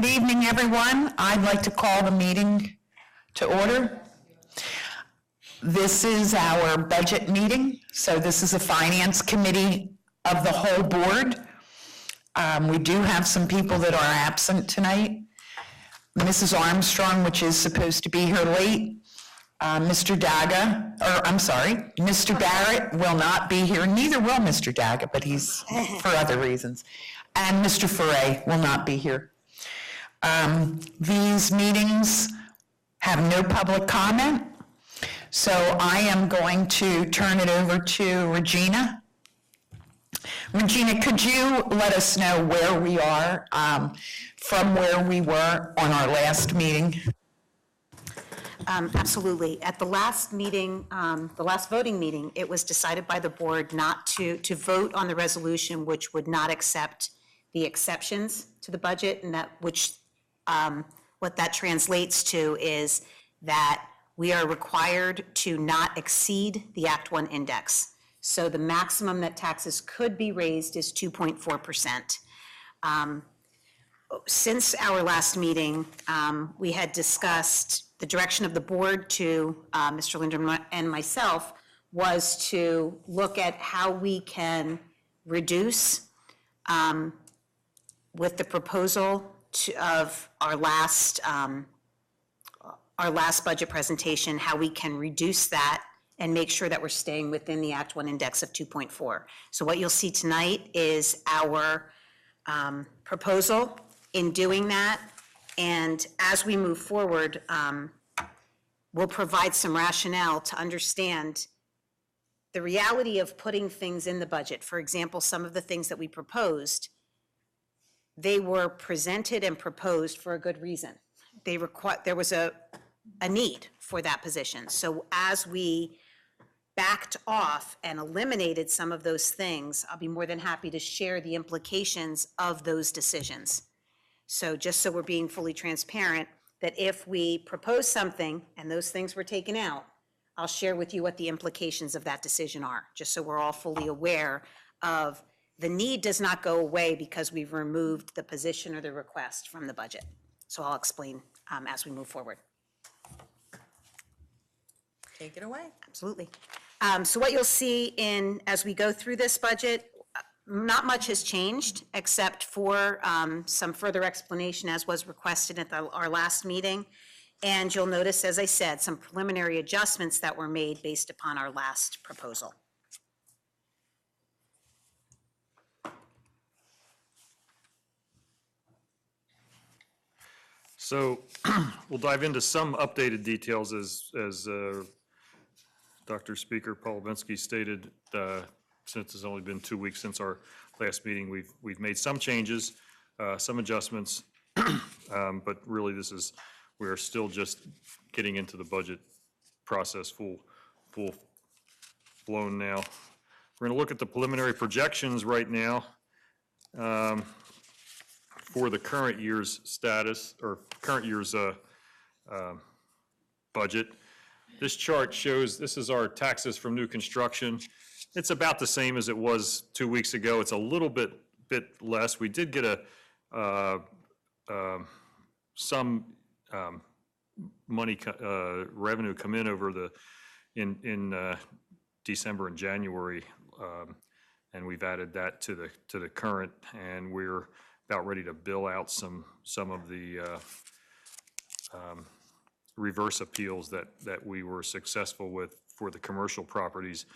Good evening, everyone. I'd like to call the meeting to order. This is our budget meeting, so this is a finance committee of the whole board. We do have some people that are absent tonight. Mrs. Armstrong, which is supposed to be here late. Mr. Barrett will not be here. Neither will Mr. Daga, but he's for other reasons. And Mr. Foray will not be here. These meetings have no public comment, so I am going to turn it over to Regina. Regina, could you let us know where we are from where we were on our last meeting? Absolutely. At the last meeting, the last voting meeting, it was decided by the board not to vote on the resolution which would not accept the exceptions to the budget, and that which what that translates to is that we are required to not exceed the Act 1 index. So the maximum that taxes could be raised is 2.4%. Since our last meeting, we had discussed the direction of the board to Mr. Linder and myself was to look at how we can reduce with the proposal of our last budget presentation, how we can reduce that and make sure that we're staying within the Act 1 index of 2.4. So what you'll see tonight is our proposal in doing that. And as we move forward, we'll provide some rationale to understand the reality of putting things in the budget. For example, some of the things that we proposed, they were presented and proposed for a good reason. There was a need for that position. So as we backed off and eliminated some of those things, I'll be more than happy to share the implications of those decisions. So just so we're being fully transparent, that if we propose something and those things were taken out, I'll share with you what the implications of that decision are, just so we're all fully aware of the need does not go away because we've removed the position or the request from the budget. So I'll explain as we move forward. Take it away. Absolutely. So what you'll see as we go through this budget, not much has changed except for some further explanation as was requested at our last meeting. And you'll notice, as I said, some preliminary adjustments that were made based upon our last proposal. So we'll dive into some updated details as Dr. Speaker Paul Levinsky stated. Since it's only been 2 weeks since our last meeting, we've made some changes, some adjustments, but really we are still just getting into the budget process full blown now. We're going to look at the preliminary projections right now for the current year's status or current year's budget. This chart shows this is our taxes from new construction. It's about the same as it was 2 weeks ago. It's a little bit less. We did get some money revenue come in over in December and January, and we've added that to the current, and we're about ready to bill out some of the reverse appeals that we were successful with for the commercial properties.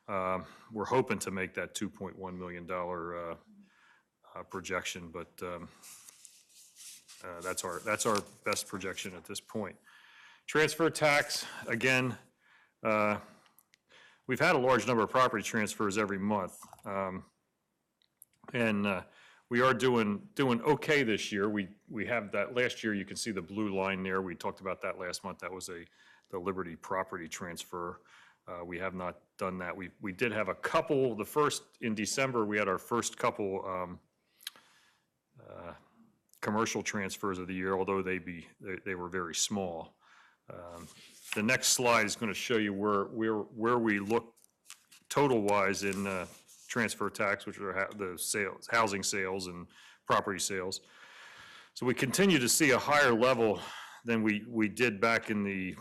We're hoping to make that $2.1 million projection, but that's our best projection at this point. Transfer tax, again, we've had a large number of property transfers every month, and we are doing okay this year. We have that last year. You can see the blue line there. We talked about that last month. That was the Liberty property transfer. We have not done that. We did have a couple. In December, we had our first couple commercial transfers of the year, although they were very small. The next slide is going to show you where we look total-wise in transfer tax, which are the sales, housing sales and property sales. So we continue to see a higher level than we did back in the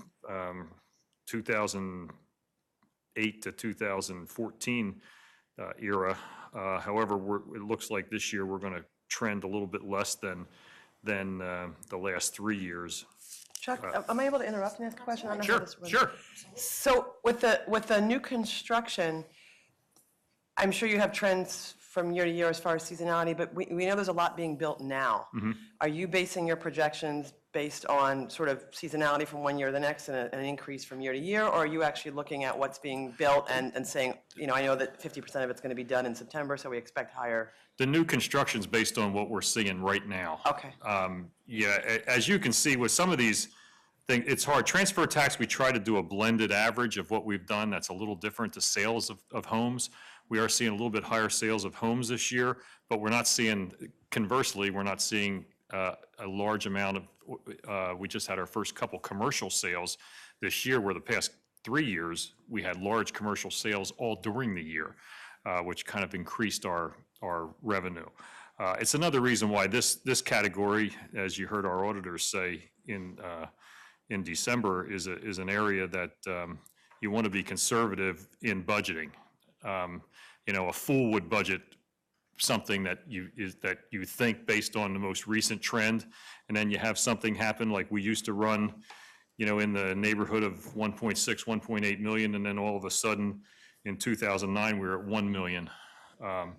2008 to 2014 era. However, it looks like this year we're going to trend a little bit less than the last 3 years. Chuck, am I able to interrupt and ask a question? I don't know how Sure, this works. sure. So with the new construction, I'm sure you have trends from year to year as far as seasonality, but we know there's a lot being built now. Are you basing your projections based on sort of seasonality from one year to the next and an increase from year to year? Or are you actually looking at what's being built and saying, you know, I know that 50% of it's going to be done in September, so we expect higher? The new construction's based on what we're seeing right now. Okay. Yeah, as you can see with some of these things, it's hard. Transfer tax, we try to do a blended average of what we've done. That's a little different to sales of homes. We are seeing a little bit higher sales of homes this year, but we're not seeing, conversely, we're not seeing a large amount of, we just had our first couple commercial sales this year, where the past 3 years, we had large commercial sales all during the year, which kind of increased our revenue. It's another reason why this category, as you heard our auditors say in December, is an area that you want to be conservative in budgeting. You know, a fool would budget something that you think based on the most recent trend, and then you have something happen like we used to run, you know, in the neighborhood of 1.6, 1.8 million, and then all of a sudden in 2009 we were at 1 million. You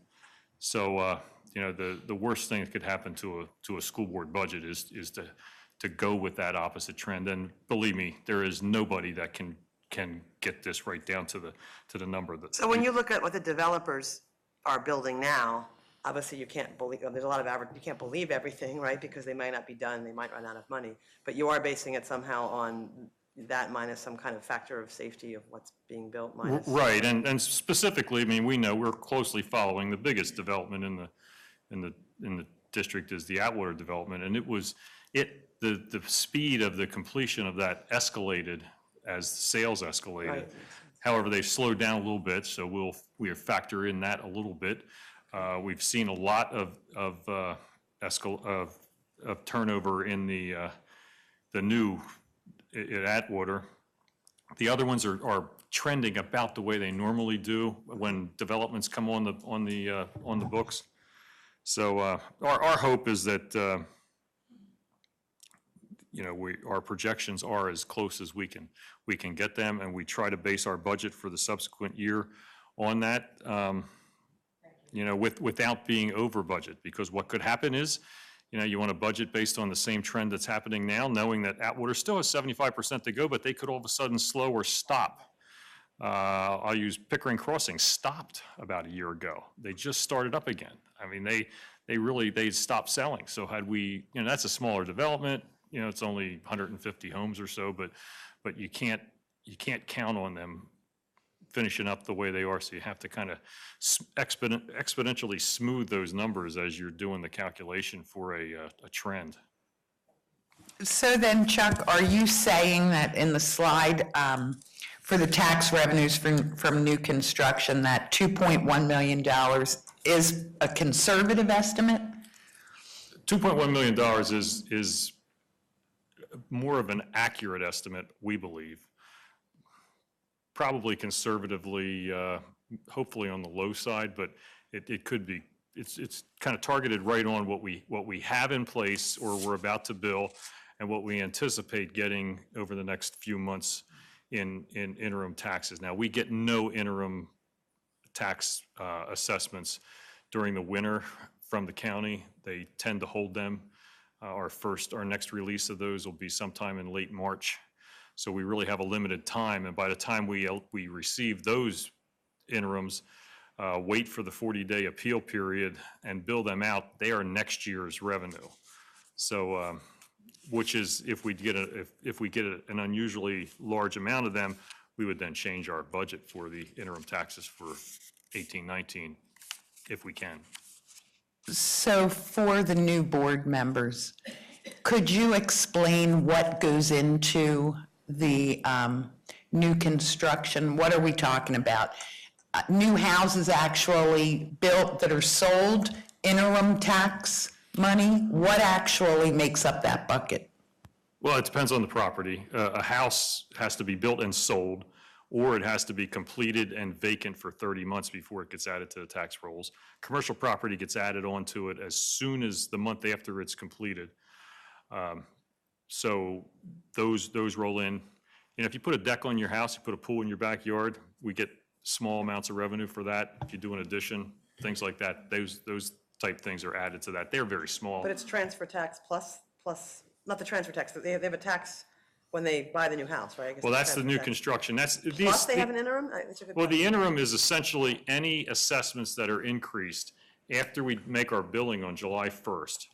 know, the worst thing that could happen to a school board budget is to go with that opposite trend. And believe me, there is nobody that can get this right down to the number. So when you look at what the developers are building now, obviously you can't believe, there's a lot of average, you can't believe everything, right? Because they might not be done, they might run out of money. But you are basing it somehow on that minus some kind of factor of safety of what's being built minus. Right, and specifically, I mean, we know we're closely following the biggest development in the district is the Atwater development, and the speed of the completion of that escalated as sales escalated. Right. However, they've slowed down a little bit, so we'll factor in that a little bit. We've seen a lot of turnover in the new at Atwater. The other ones are trending about the way they normally do when developments come on the books. So our hope is that you know, our projections are as close as we can get them, and we try to base our budget for the subsequent year on that. You know, without being over budget, because what could happen is, you know, you want to budget based on the same trend that's happening now, knowing that Atwater still has 75% to go, but they could all of a sudden slow or stop. I'll use Pickering Crossing, stopped about a year ago. They just started up again. I mean, they stopped selling. So had we, you know, that's a smaller development, you know, it's only 150 homes or so, but you can't count on them finishing up the way they are, so you have to kind of exponentially smooth those numbers as you're doing the calculation for a trend. So then, Chuck, are you saying that in the slide for the tax revenues from new construction, that $2.1 million is a conservative estimate? $2.1 million is more of an accurate estimate, we believe. Probably conservatively, hopefully on the low side, but it could be. It's kind of targeted right on what we have in place or we're about to bill, and what we anticipate getting over the next few months in interim taxes. Now, we get no interim tax assessments during the winter from the county. They tend to hold them. Our next release of those will be sometime in late March. So we really have a limited time, and by the time we receive those interims, wait for the 40-day appeal period and bill them out, they are next year's revenue. So, which is if we get an unusually large amount of them, we would then change our budget for the interim taxes for 18-19, if we can. So for the new board members, could you explain what goes into the new construction? What are we talking about? New houses actually built that are sold, interim tax money? What actually makes up that bucket? Well, it depends on the property. A house has to be built and sold, or it has to be completed and vacant for 30 months before it gets added to the tax rolls. Commercial property gets added onto it as soon as the month after it's completed. So those roll in. And if you put a deck on your house, you put a pool in your backyard, we get small amounts of revenue for that. If you do an addition, things like that, those type things are added to that. They're very small. But it's transfer tax plus, not the transfer tax, they have a tax when they buy the new house, right? I guess Well, it's that's the transfer new tax. construction. Plus they have an interim? That's a good Well, question. the interim is essentially any assessments that are increased after we make our billing on July 1st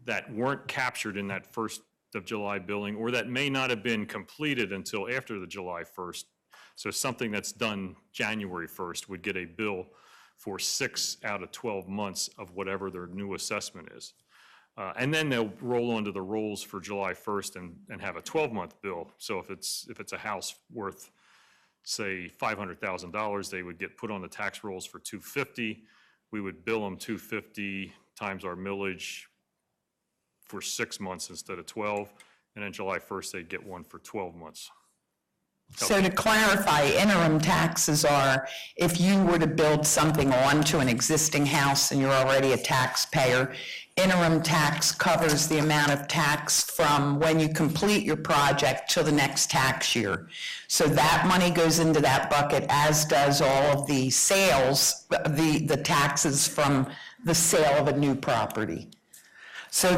that weren't captured in that 1st of July billing, or that may not have been completed until after the July 1st. So something that's done January 1st would get a bill for 6 out of 12 months of whatever their new assessment is. And then they'll roll onto the rolls for July 1st and have a 12-month bill. So if it's a house worth, say, $500,000, they would get put on the tax rolls for $250,000. We would bill them $250,000 times our millage for 6 months instead of 12, and then July 1st, they'd get one for 12 months. So to clarify, interim taxes are if you were to build something onto an existing house and you're already a taxpayer, interim tax covers the amount of tax from when you complete your project till the next tax year. So that money goes into that bucket, as does all of the sales, the taxes from the sale of a new property. So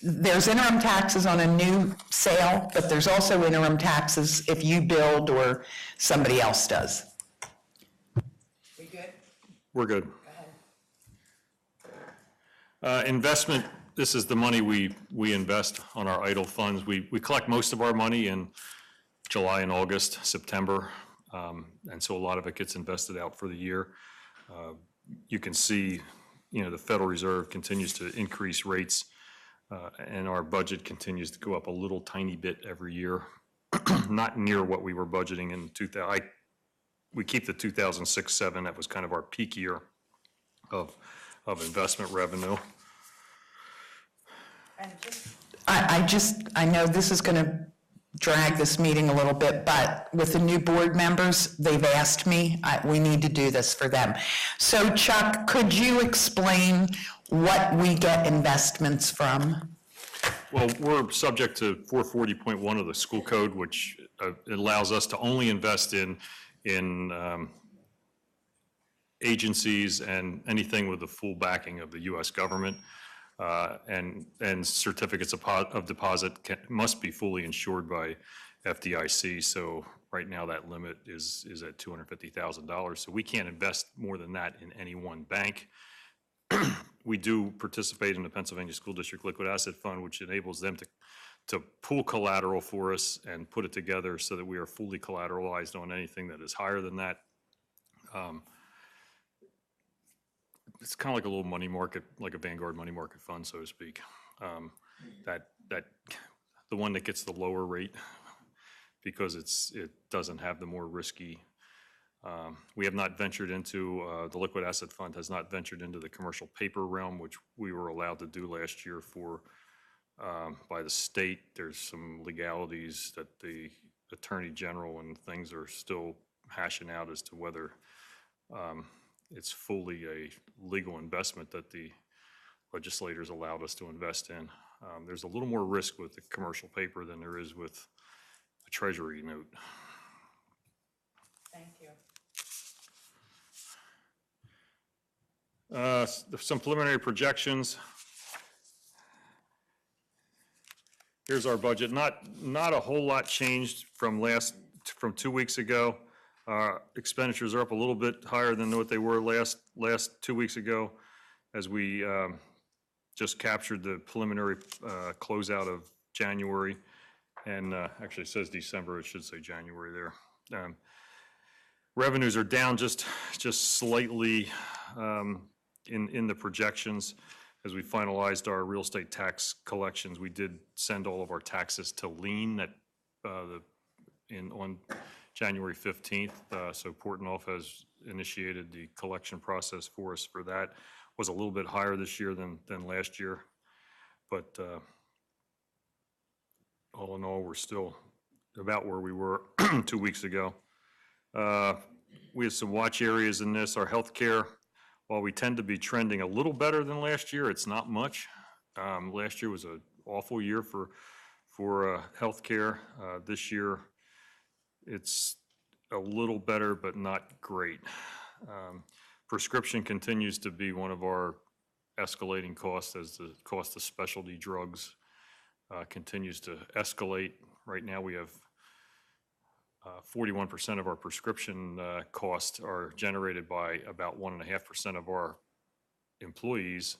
there's interim taxes on a new sale, but there's also interim taxes if you build or somebody else does. We good? We're good. Investment, this is the money we invest on our idle funds. We collect most of our money in July and August, September, and so a lot of it gets invested out for the year. You can see, the Federal Reserve continues to increase rates, and our budget continues to go up a little tiny bit every year, not near what we were budgeting in 2000. We keep the 2006-07, that was kind of our peak year of investment revenue. I know this is going to drag this meeting a little bit, but with the new board members, they've asked me, we need to do this for them. So Chuck, could you explain what we get investments from? Well, we're subject to 440.1 of the school code, which allows us to only invest in agencies and anything with the full backing of the U.S. government. And certificates of deposit must be fully insured by FDIC. So right now that limit is at $250,000. So we can't invest more than that in any one bank. We do participate in the Pennsylvania School District Liquid Asset Fund, which enables them to pool collateral for us and put it together so that we are fully collateralized on anything that is higher than that. It's kind of like a little money market, like a Vanguard money market fund, so to speak. The one that gets the lower rate because it doesn't have the more risky. We have not ventured into, the liquid asset fund has not ventured into the commercial paper realm, which we were allowed to do last year by the state. There's some legalities that the Attorney General and things are still hashing out as to whether it's fully a legal investment that the legislators allowed us to invest in. There's a little more risk with the commercial paper than there is with a treasury note. Thank you. Some preliminary projections. Here's our budget. Not a whole lot changed from 2 weeks ago. Expenditures are up a little bit higher than what they were last 2 weeks ago, as we just captured the preliminary closeout of January, and actually it says December, it should say January there. Revenues are down just slightly in the projections. As we finalized our real estate tax collections, we did send all of our taxes to lien on January 15th, so Portnoy has initiated the collection process for us for that. was a little bit higher this year than last year. But all in all, we're still about where we were 2 weeks ago. We have some watch areas in this. Our healthcare, while we tend to be trending a little better than last year, it's not much. Last year was an awful year for healthcare. This year, it's a little better, but not great. Prescription continues to be one of our escalating costs as the cost of specialty drugs continues to escalate. Right now, we have 41% of our prescription costs are generated by about 1.5% of our employees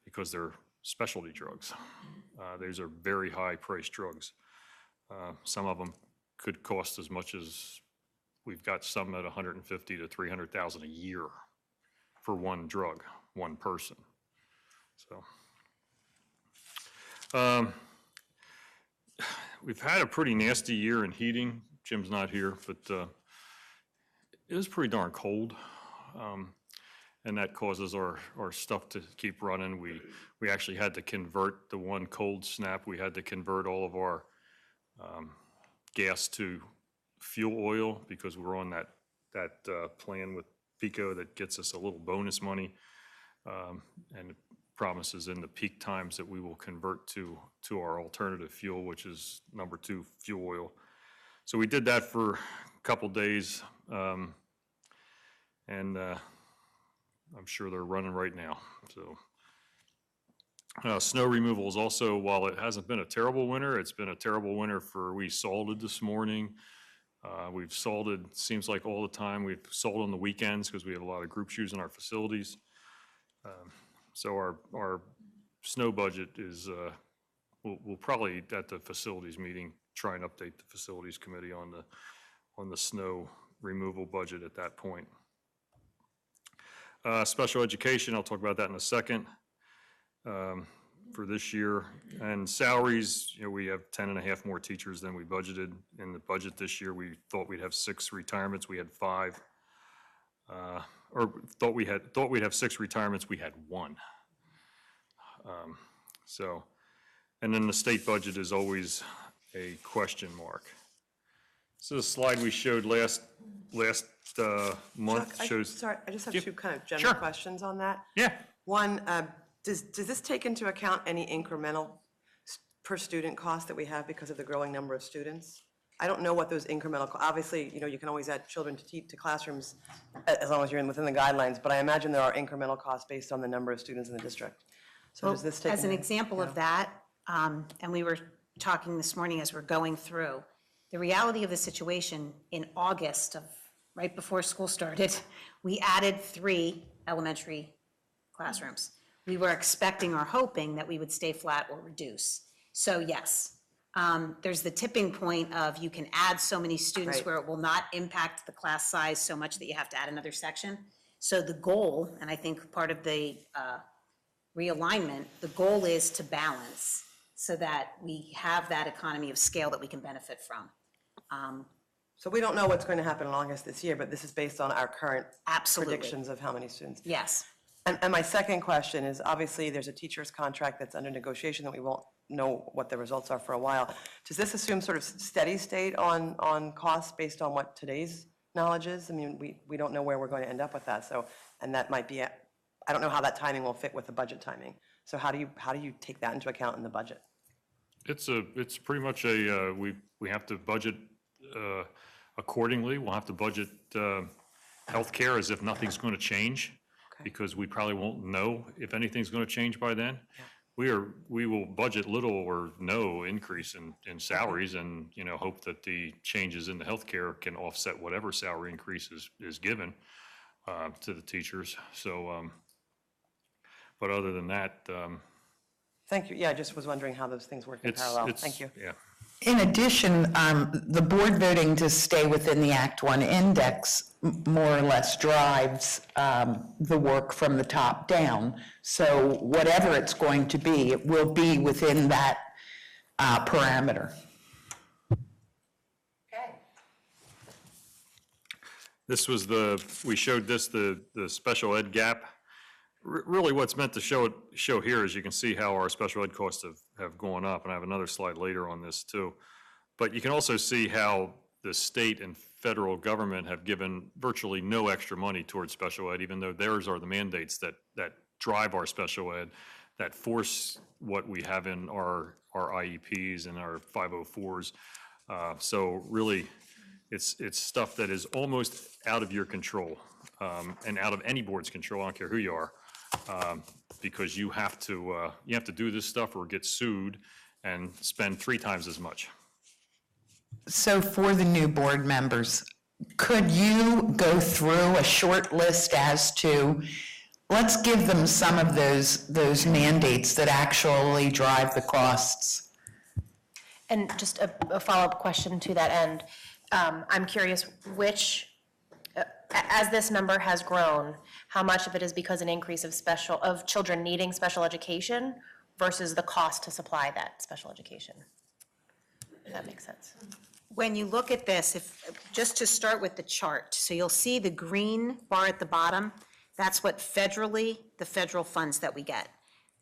because they're specialty drugs. These are very high-priced drugs. Some of them could cost as much as, we've got some at $150,000 to $300,000 a year for one drug, one person. So, we've had a pretty nasty year in heating. Jim's not here, but it was pretty darn cold. And that causes our stuff to keep running. We actually had to convert the one cold snap. We had to convert all of our gas to fuel oil because we're on that plan with PICO that gets us a little bonus money, and it promises in the peak times that we will convert to our alternative fuel, which is number 2 fuel oil. So we did that for a couple days, and I'm sure they're running right now. So snow removal is also, while it hasn't been a terrible winter, it's been a terrible winter we salted this morning. We've salted, seems like all the time. We've salted on the weekends because we have a lot of group shoes in our facilities. So our snow budget is, we'll probably at the facilities meeting try and update the facilities committee on the snow removal budget at that point. Special education, I'll talk about that in a second. For this year, and salaries, we have 10.5 more teachers than we budgeted. In the budget this year, we thought we'd have 6 retirements, we had 5. Or thought we'd have 6 retirements, we had 1. So, and then the state budget is always a question mark. This is a slide we showed last month. Chuck, sorry, I just have 2 kind of general questions on that. Yeah. One, does this take into account any incremental per student cost that we have because of the growing number of students? I don't know what those incremental, obviously, you can always add children to classrooms as long as you're within the guidelines, but I imagine there are incremental costs based on the number of students in the district. So does this take? As an example of that, and we were talking this morning as we're going through, the reality of the situation in August right before school started, we added 3 elementary classrooms. We were expecting or hoping that we would stay flat or reduce. So yes, there's the tipping point of you can add so many students Right. where it will not impact the class size so much that you have to add another section. So the goal, and I think part of the realignment, the goal is to balance so that we have that economy of scale that we can benefit from. So we don't know what's going to happen in August this year, but this is based on our current Absolutely. predictions of how many students. Yes. And my second question is, obviously, there's a teacher's contract that's under negotiation that we won't know what the results are for a while. Does this assume sort of steady state on costs based on what today's knowledge is? I mean, we don't know where we're going to end up with that, so, and that might be, I don't know how that timing will fit with the budget timing. So how do you take that into account in the budget? It's pretty much we have to budget accordingly. We'll have to budget healthcare as if nothing's going to change, because we probably won't know if anything's going to change by then. Yeah. We will budget little or no increase in salaries, and hope that the changes in the healthcare can offset whatever salary increase is given to the teachers. So, but other than that. Thank you. Yeah, I just was wondering how those things work in parallel. Thank you. Yeah. In addition, the board voting to stay within the Act 1 index more or less drives the work from the top down. So whatever it's going to be, it will be within that parameter. Okay. This was we showed this, the special ed gap. Really, what's meant to show here is you can see how our special ed costs have gone up, and I have another slide later on this too. But you can also see how the state and federal government have given virtually no extra money towards special ed, even though theirs are the mandates that drive our special ed, that force what we have in our IEPs and our 504s. So really, it's stuff that is almost out of your control, and out of any board's control. I don't care who you are, because you have to do this stuff or get sued and spend 3 times as much. So for the new board members, could you go through a short list as to, let's give them some of those mandates that actually drive the costs? And just a follow-up question to that end. I'm curious as this number has grown, how much of it is because an increase of children needing special education versus the cost to supply that special education? If that makes sense. When you look at this, just to start with the chart, so you'll see the green bar at the bottom, that's what the federal funds that we get.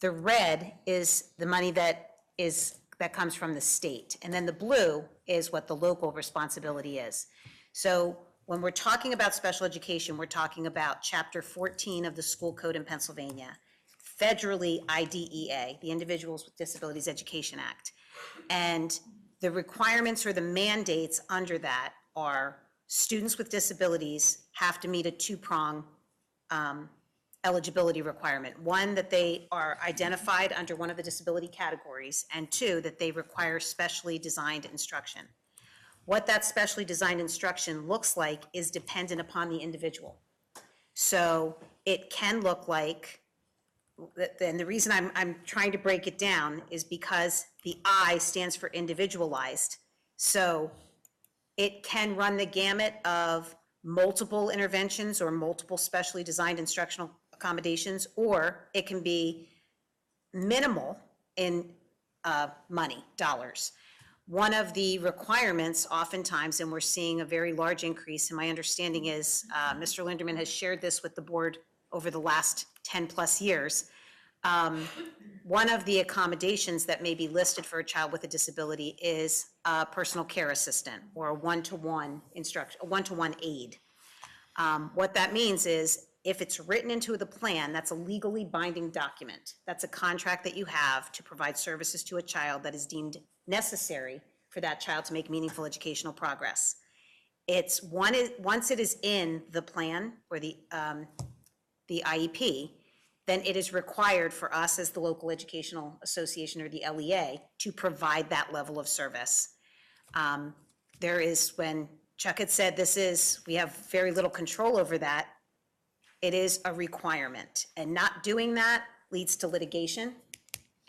The red is the money that comes from the state, and then the blue is what the local responsibility is. So when we're talking about special education, we're talking about Chapter 14 of the School Code in Pennsylvania, federally IDEA, the Individuals with Disabilities Education Act. And the requirements or the mandates under that are students with disabilities have to meet a 2-prong eligibility requirement. 1, that they are identified under one of the disability categories, and 2, that they require specially designed instruction. What that specially designed instruction looks like is dependent upon the individual. So it can look like, and the reason I'm trying to break it down is because the I stands for individualized. So it can run the gamut of multiple interventions or multiple specially designed instructional accommodations, or it can be minimal in money, dollars. One of the requirements oftentimes, and we're seeing a very large increase, and my understanding is Mr. Linderman has shared this with the board over the last 10 plus years. One of the accommodations that may be listed for a child with a disability is a personal care assistant or a one-to-one instruction, a one-to-one aid. What that means is if it's written into the plan, that's a legally binding document. That's a contract that you have to provide services to a child that is deemed necessary for that child to make meaningful educational progress. Once it is in the plan or the IEP, then it is required for us as the local educational association or the LEA to provide that level of service. There is, when Chuck had said we have very little control over that, it is a requirement. And not doing that leads to litigation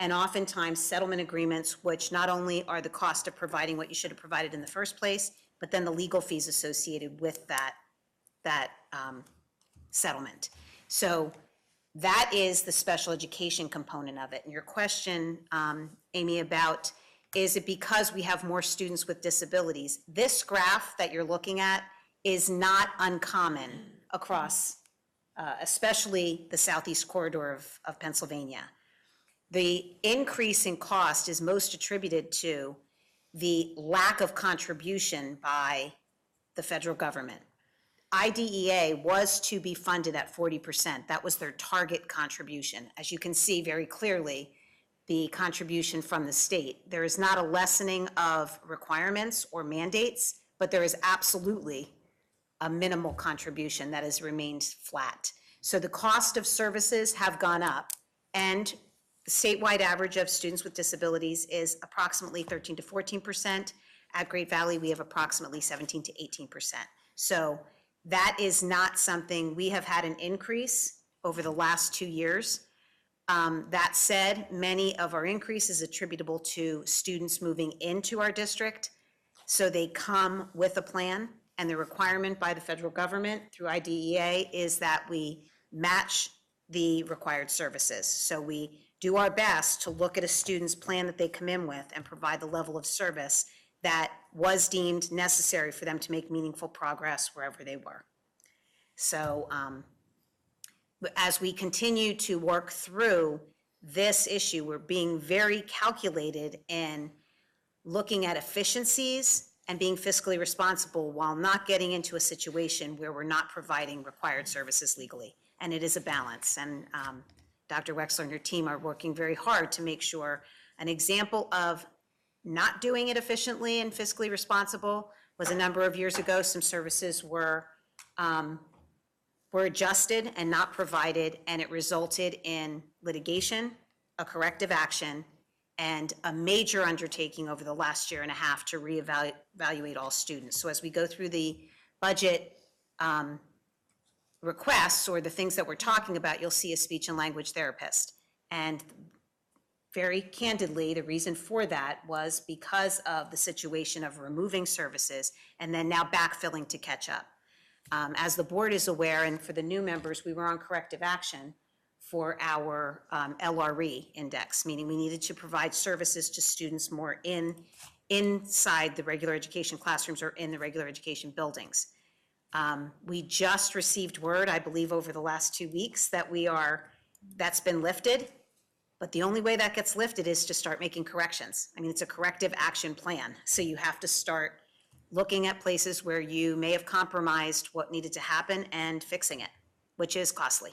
and oftentimes settlement agreements, which not only are the cost of providing what you should have provided in the first place, but then the legal fees associated with that settlement. So that is the special education component of it. And your question, Amy, about is it because we have more students with disabilities? This graph that you're looking at is not uncommon across, especially the southeast corridor of Pennsylvania. The increase in cost is most attributed to the lack of contribution by the federal government. IDEA was to be funded at 40%. That was their target contribution. As you can see very clearly, the contribution from the state. There is not a lessening of requirements or mandates, but there is absolutely a minimal contribution that has remained flat. So the cost of services have gone up, and the statewide average of students with disabilities is approximately 13 to 14%. At Great Valley, we have approximately 17 to 18%. So that is not something, we have had an increase over the last 2 years. That said, many of our increase is attributable to students moving into our district. So they come with a plan, and the requirement by the federal government through IDEA is that we match the required services. So we do our best to look at a student's plan that they come in with and provide the level of service that was deemed necessary for them to make meaningful progress wherever they were. So as we continue to work through this issue, we're being very calculated in looking at efficiencies and being fiscally responsible while not getting into a situation where we're not providing required services legally. And it is a balance. And Dr. Wexler and her team are working very hard to make sure. An example of not doing it efficiently and fiscally responsible was a number of years ago, some services were adjusted and not provided, and it resulted in litigation, a corrective action, and a major undertaking over the last year and a half to reevaluate all students. So as we go through the budget requests or the things that we're talking about, you'll see a speech and language therapist. And very candidly, the reason for that was because of the situation of removing services and then now backfilling to catch up. As the board is aware, and for the new members, we were on corrective action for our LRE index, meaning we needed to provide services to students more inside the regular education classrooms or in the regular education buildings. We just received word, I believe over the last 2 weeks, that that's been lifted, but the only way that gets lifted is to start making corrections. I mean, it's a corrective action plan, so you have to start looking at places where you may have compromised what needed to happen and fixing it, which is costly.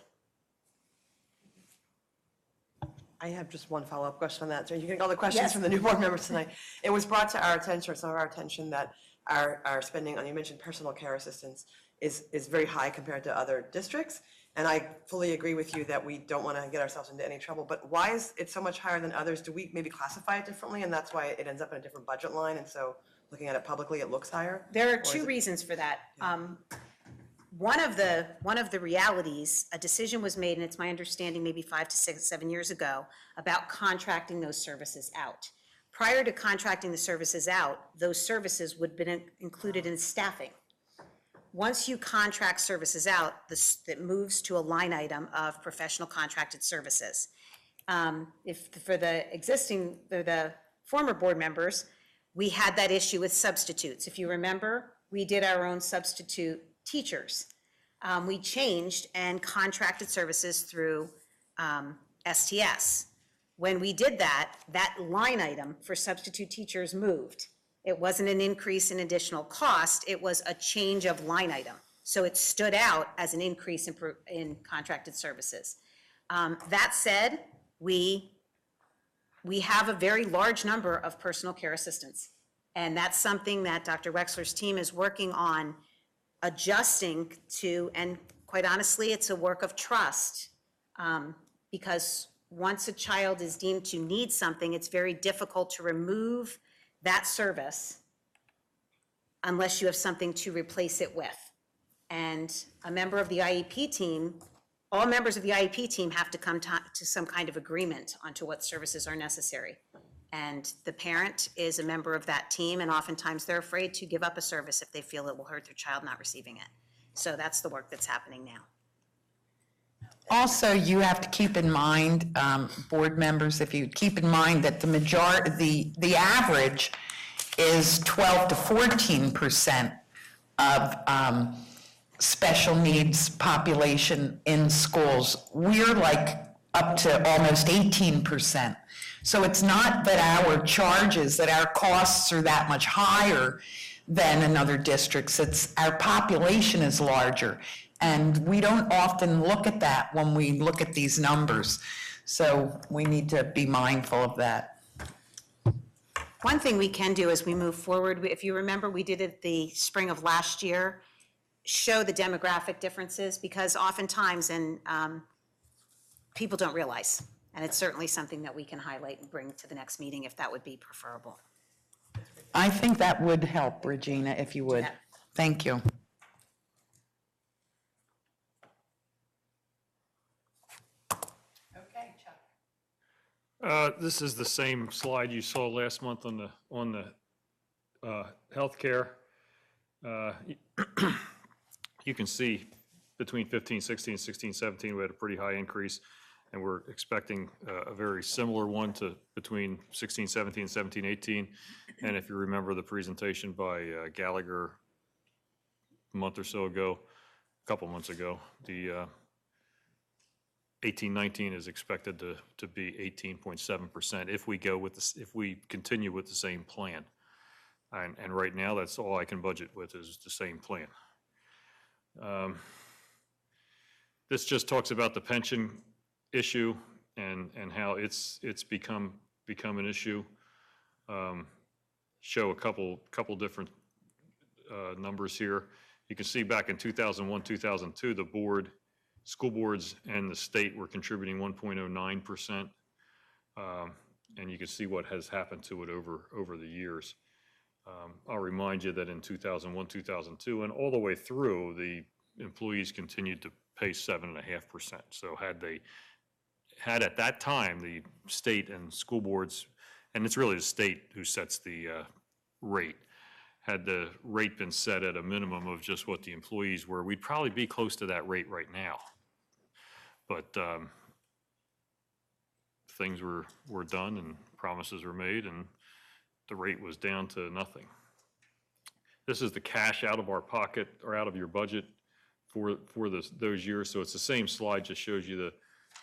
I have just one follow-up question on that. So you're getting all the questions from the new board members tonight. It was brought to our attention, or some of our attention, that our spending on, you mentioned personal care assistance, is very high compared to other districts. And I fully agree with you that we don't want to get ourselves into any trouble. But why is it so much higher than others? Do we maybe classify it differently, and that's why it ends up in a different budget line? And so looking at it publicly, it looks higher? There are two reasons for that. One of the realities, a decision was made, and it's my understanding maybe 5 to 7 years ago, about contracting those services out. Prior to contracting the services out, those services would have been included in staffing. Once you contract services out, that moves to a line item of professional contracted services. If for the former board members, we had that issue with substitutes. If you remember, we did our own substitute teachers. We changed and contracted services through STS. When we did that, that line item for substitute teachers moved. It wasn't an increase in additional cost, it was a change of line item. So it stood out as an increase in contracted services. That said, we have a very large number of personal care assistants. And that's something that Dr. Wexler's team is working on adjusting to, and quite honestly, it's a work of trust. Because once a child is deemed to need something, it's very difficult to remove that service unless you have something to replace it with. And a member of the IEP team, all members of the IEP team have to come to some kind of agreement onto what services are necessary. And the parent is a member of that team, and oftentimes they're afraid to give up a service if they feel it will hurt their child not receiving it. So that's the work that's happening now. Also, you have to keep in mind, board members, if you keep in mind that the average is 12 to 14% of special needs population in schools. We're like up to almost 18%. So it's not that our charges, that our costs are that much higher than in other districts. It's our population is larger. And we don't often look at that when we look at these numbers. So we need to be mindful of that. One thing we can do as we move forward, if you remember, we did it the spring of last year, show the demographic differences, because oftentimes, and people don't realize, and it's certainly something that we can highlight and bring to the next meeting if that would be preferable. I think that would help, Regina, if you would. Yeah. Thank you. This is the same slide you saw last month on the healthcare. You can see between 15, 16, 16, 17, we had a pretty high increase, and we're expecting a very similar one to between 16, 17, 17, 18. And if you remember the presentation by Gallagher a month or so ago, a couple months ago, 18-19 is expected to be 18.7% if we go with this, if we continue with the same plan. And right now, that's all I can budget with is the same plan. This just talks about the pension issue and how it's become an issue. Show a couple different numbers here. You can see back in 2001, 2002, the school boards and the state were contributing 1.09%. And you can see what has happened to it over the years. I'll remind you that in 2001, 2002, and all the way through, the employees continued to pay 7.5%. So had at that time, the state and school boards, and it's really the state who sets the rate, had the rate been set at a minimum of just what the employees were, we'd probably be close to that rate right now. But things were done and promises were made, and the rate was down to nothing. This is the cash out of our pocket or out of your budget for those years. So it's the same slide, just shows you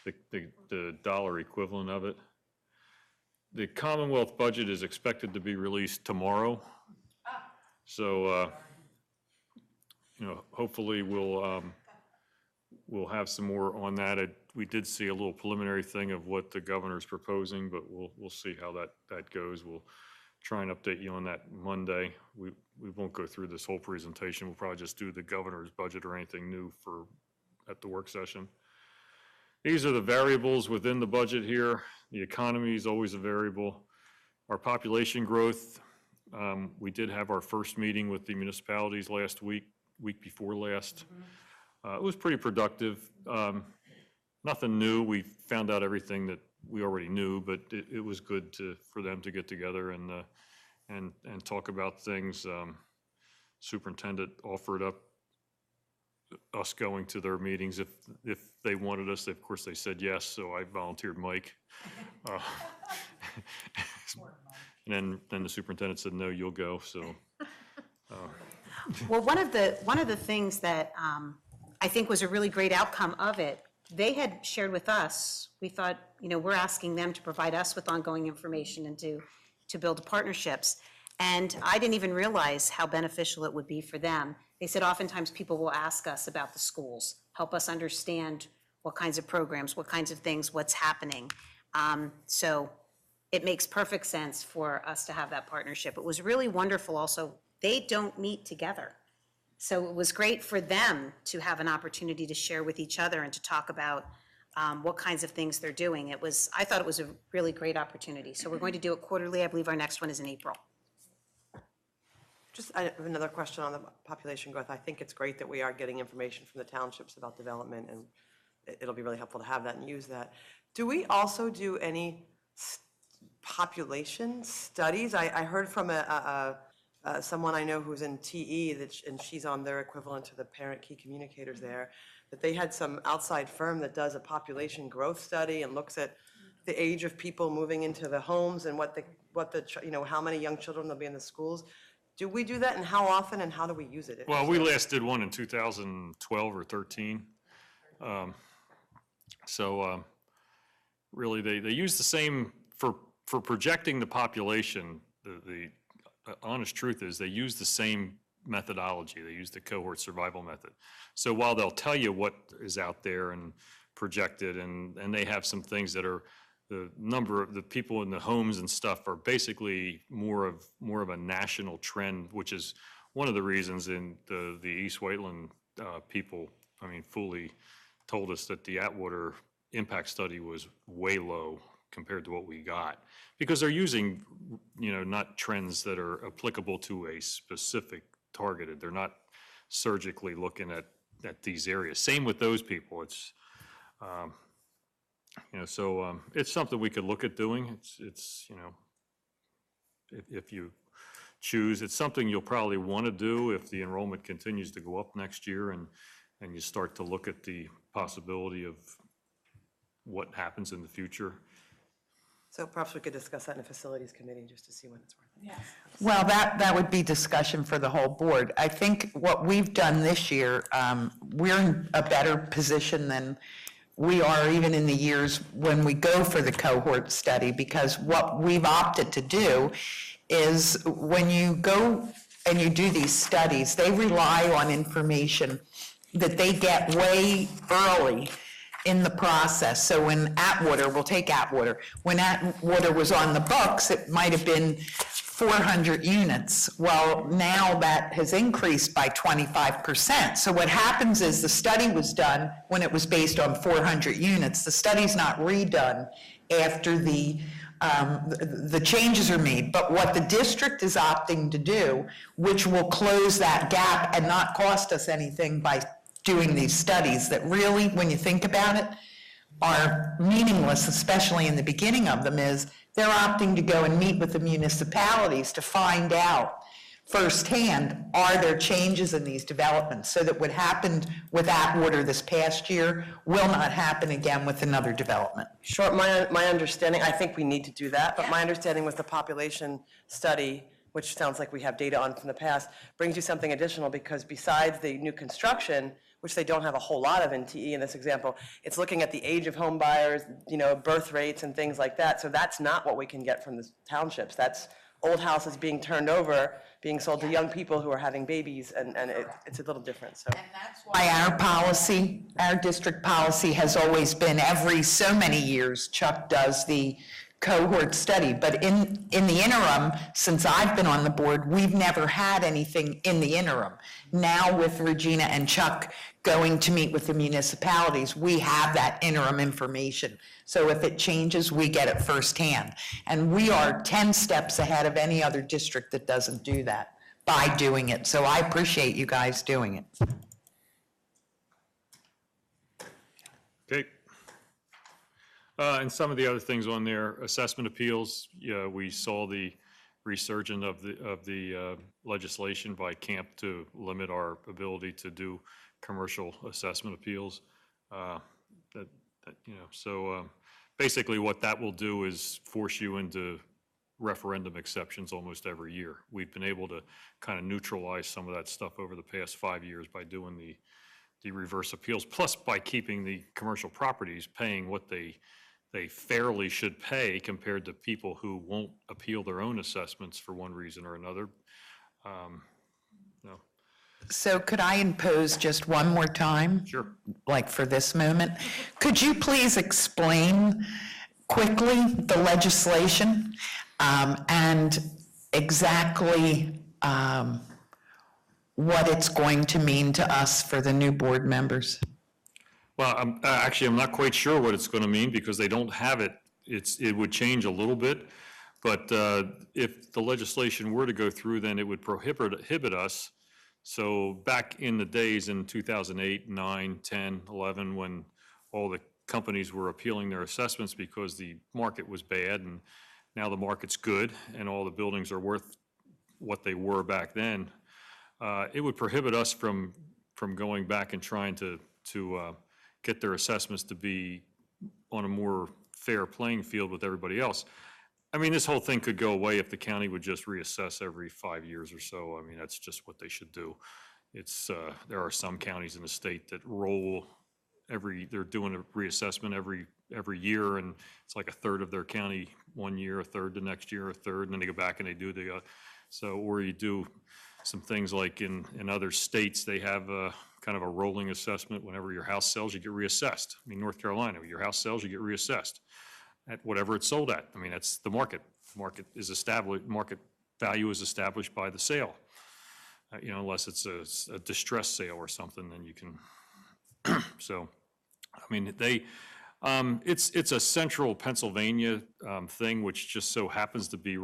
the dollar equivalent of it. The Commonwealth budget is expected to be released tomorrow. So, hopefully we'll have some more on that. We did see a little preliminary thing of what the governor's proposing, but we'll see how that goes. We'll try and update you on that Monday. We won't go through this whole presentation. We'll probably just do the governor's budget or anything new at the work session. These are the variables within the budget here. The economy is always a variable. Our population growth, we did have our first meeting with the municipalities last week before last. It was pretty productive. Nothing new. We found out everything that we already knew, but it was good for them to get together and talk about things. Superintendent offered up us going to their meetings if they wanted us. Of course, they said yes, so I volunteered Mike. And then the superintendent said, no, you'll go, so. Well, one of the things that I think was a really great outcome of it, they had shared with us, we thought, we're asking them to provide us with ongoing information and to build partnerships. And I didn't even realize how beneficial it would be for them. They said oftentimes people will ask us about the schools, help us understand what kinds of programs, what kinds of things, what's happening. So it makes perfect sense for us to have that partnership. It was really wonderful also. They don't meet together. So it was great for them to have an opportunity to share with each other and to talk about what kinds of things they're doing. I thought it was a really great opportunity. So we're going to do it quarterly. I believe our next one is in April. I have another question on the population growth. I think it's great that we are getting information from the townships about development, and it'll be really helpful to have that and use that. Do we also do any population studies? I heard from someone I know who's in TE, and she's on their equivalent to the parent key communicators there, that they had some outside firm that does a population growth study and looks at the age of people moving into the homes and how many young children there'll be in the schools. Do we do that, and how often, and how do we use it? Well, we last did one in 2012 or 13. Really, they use the same, for projecting the population, the honest truth is they use the same methodology. They use the cohort survival method. So while they'll tell you what is out there and projected, and they have some things that are, the number of the people in the homes and stuff are basically more of a national trend, which is one of the reasons in the East Whiteland people, fully told us that the Atwater impact study was way low compared to what we got, because they're using, not trends that are applicable to a specific targeted. They're not surgically looking at these areas. Same with those people. It's, it's something we could look at doing. It's if you choose, it's something you'll probably want to do if the enrollment continues to go up next year and you start to look at the possibility of what happens in the future. So perhaps we could discuss that in a facilities committee just to see what it's worth. Yes. Well, that would be discussion for the whole board. I think what we've done this year, we're in a better position than we are even in the years when we go for the cohort study, because what we've opted to do is when you go and you do these studies, they rely on information that they get way early in the process. So when Atwater, we'll take Atwater, when Atwater was on the books, it might have been 400 units. Well, now that has increased by 25%. So what happens is the study was done when it was based on 400 units. The study's not redone after the changes are made. But what the district is opting to do, which will close that gap and not cost us anything by doing these studies that really, when you think about it, are meaningless, especially in the beginning of them, is they're opting to go and meet with the municipalities to find out firsthand, are there changes in these developments, so that what happened with Atwater this past year will not happen again with another development. Sure, my understanding, I think we need to do that, but my understanding was the population study, which sounds like we have data on from the past, brings you something additional, because besides the new construction, which they don't have a whole lot of in TE in this example, it's looking at the age of home buyers, birth rates and things like that. So that's not what we can get from the townships. That's old houses being turned over, being sold to young people who are having babies, and it's a little different, so. And that's why our policy, our district policy has always been every so many years, Chuck does the cohort study. But in the interim, since I've been on the board, we've never had anything in the interim. Now with Regina and Chuck going to meet with the municipalities, we have that interim information. So if it changes, we get it firsthand. And we are 10 steps ahead of any other district that doesn't do that by doing it. So I appreciate you guys doing it. Okay. And some of the other things on there, assessment appeals, we saw the resurgence of the legislation by Camp to limit our ability to do commercial assessment appeals. Basically what that will do is force you into referendum exceptions almost every year. We've been able to kind of neutralize some of that stuff over the past 5 years by doing the reverse appeals, plus by keeping the commercial properties paying what they fairly should pay compared to people who won't appeal their own assessments for one reason or another. So could I impose just one more time? Sure. Like for this moment? Could you please explain quickly the legislation and exactly what it's going to mean to us for the new board members? Well, I'm not quite sure what it's going to mean because they don't have it. It would change a little bit, but if the legislation were to go through, then it would prohibit us. So back in the days in 2008, 9, 10, 11, when all the companies were appealing their assessments because the market was bad, and now the market's good and all the buildings are worth what they were back then, it would prohibit us from going back and trying to get their assessments to be on a more fair playing field with everybody else. I mean, this whole thing could go away if the county would just reassess every 5 years or so. I mean, that's just what they should do. There are some counties in the state that they're doing a reassessment every year, and it's like a third of their county one year, a third the next year, a third, and then they go back and they do or you do some things like in other states, they have kind of a rolling assessment. Whenever your house sells, you get reassessed. I mean, North Carolina, your house sells, you get reassessed at whatever it's sold at. I mean, that's the market. Market value is established by the sale. Unless it's a distressed sale or something, then you can. So, I mean, it's a central Pennsylvania thing, which just so happens to be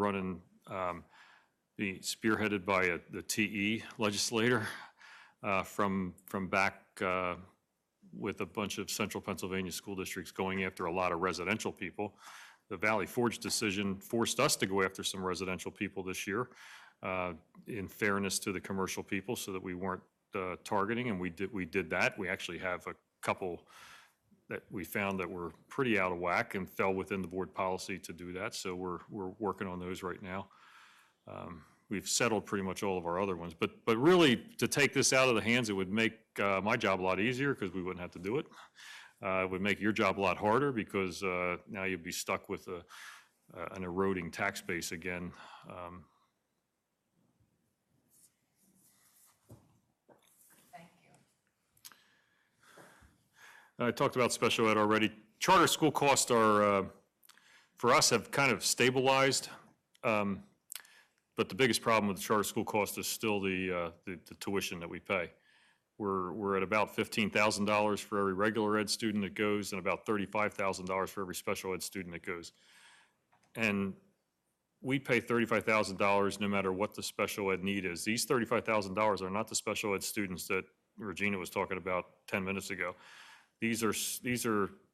spearheaded by the TE legislator from back with a bunch of central Pennsylvania school districts going after a lot of residential people. The Valley Forge decision forced us to go after some residential people this year in fairness to the commercial people so that we weren't targeting, and we did that. We actually have a couple that we found that were pretty out of whack and fell within the board policy to do that, so we're working on those right now. We've settled pretty much all of our other ones, but really to take this out of the hands, it would make my job a lot easier because we wouldn't have to do it. It would make your job a lot harder because now you'd be stuck with an eroding tax base again. I talked about special ed already. Charter school costs are, for us, have kind of stabilized. But the biggest problem with the charter school cost is still the tuition that we pay. We're at about $15,000 for every regular ed student that goes and about $35,000 for every special ed student that goes. And we pay $35,000 no matter what the special ed need is. These $35,000 are not the special ed students that Regina was talking about 10 minutes ago. These are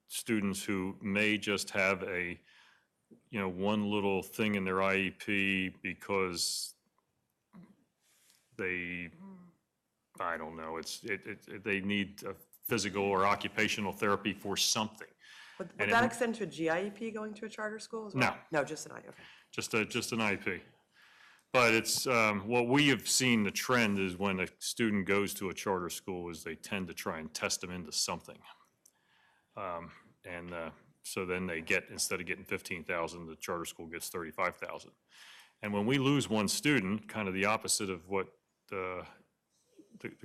students who may just have a, one little thing in their IEP because they, I don't know, they need a physical or occupational therapy for something. Would And that it- extend to a GIEP going to a charter school as well? No. No, just an IEP, okay. Just an IEP. But it's, what we have seen, the trend is when a student goes to a charter school is they tend to try and test them into something. So then they get, instead of getting 15,000, the charter school gets 35,000. And when we lose one student, kind of the opposite of what the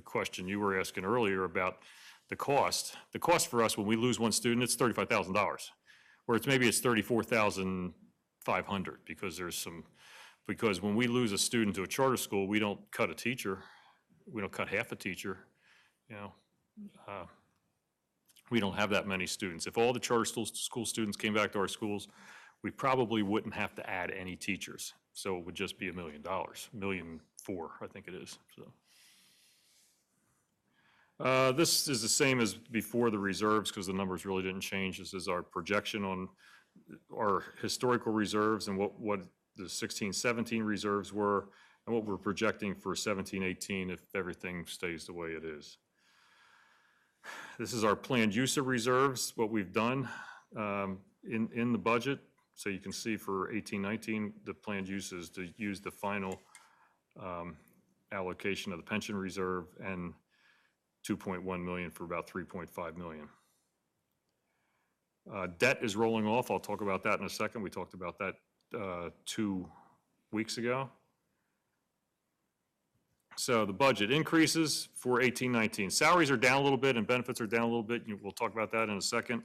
question you were asking earlier about the cost for us when we lose one student, it's $35,000. Or maybe it's 34,500 because when we lose a student to a charter school, we don't cut a teacher, we don't cut half a teacher, we don't have that many students. If all the charter school students came back to our schools, we probably wouldn't have to add any teachers. So it would just be $1 million, $1.4 million, I think it is. So this is the same as before the reserves because the numbers really didn't change. This is our projection on our historical reserves and what the 16-17 reserves were and what we're projecting for 17-18 if everything stays the way it is. This is our planned use of reserves, what we've done in the budget. So you can see for 18-19, the planned use is to use the final allocation of the pension reserve and $2.1 million for about $3.5 million. Debt is rolling off. I'll talk about that in a second. We talked about that 2 weeks ago. So the budget increases for 18-19. Salaries are down a little bit and benefits are down a little bit. We'll talk about that in a second.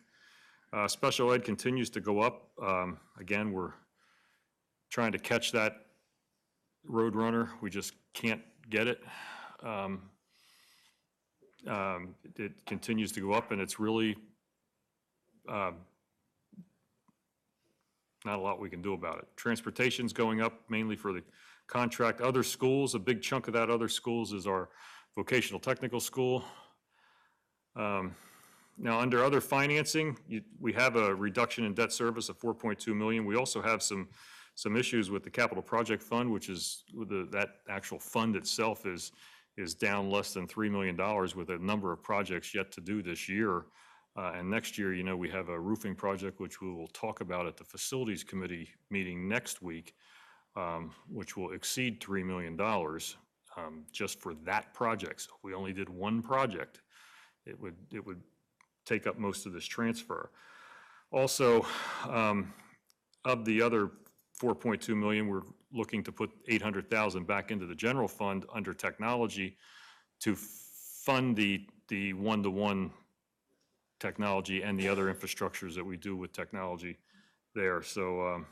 Special ed continues to go up. Again, we're trying to catch that roadrunner. We just can't get it. It continues to go up and it's really not a lot we can do about it. Transportation's going up mainly for the contract. Other schools, a big chunk of that other schools is our vocational technical school. Now, under other financing, we have a reduction in debt service of $4.2 million. We also have some issues with the capital project fund, which is that actual fund itself is down less than $3 million with a number of projects yet to do this year. And next year, we have a roofing project, which we will talk about at the facilities committee meeting next week, which will exceed $3 million just for that project. So if we only did one project, it would take up most of this transfer. Also, of the other $4.2 million, we're looking to put $800,000 back into the general fund under technology to fund the one-to-one technology and the other infrastructures that we do with technology there. So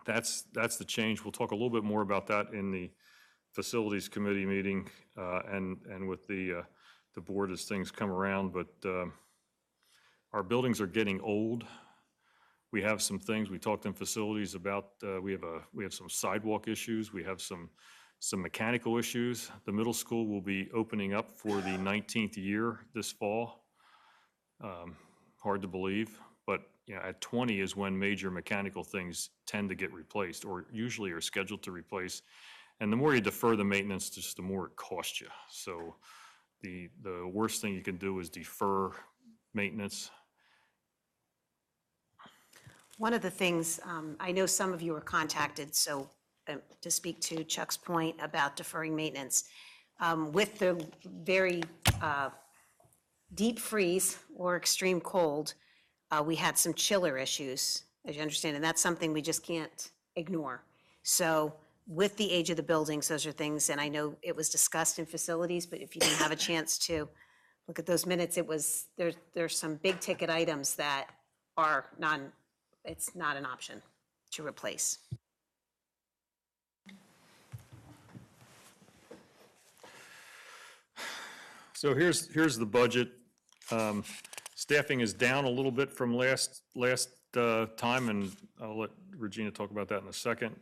that's the change. We'll talk a little bit more about that in the facilities committee meeting and with the board as things come around. But our buildings are getting old. We have some things we talked in facilities about. We have some sidewalk issues. We have some mechanical issues. The middle school will be opening up for the 19th year this fall. Hard to believe, but at 20 is when major mechanical things tend to get replaced or usually are scheduled to replace. And the more you defer the maintenance, just the more it costs you. So the worst thing you can do is defer maintenance. One of the things, I know some of you were contacted, so to speak to Chuck's point about deferring maintenance, with the very deep freeze or extreme cold, we had some chiller issues, as you understand, and that's something we just can't ignore. So with the age of the buildings, those are things, and I know it was discussed in facilities, but if you didn't have a chance to look at those minutes, there's some big ticket items that are it's not an option to replace. So here's the budget. Staffing is down a little bit from last time, and I'll let Regina talk about that in a second.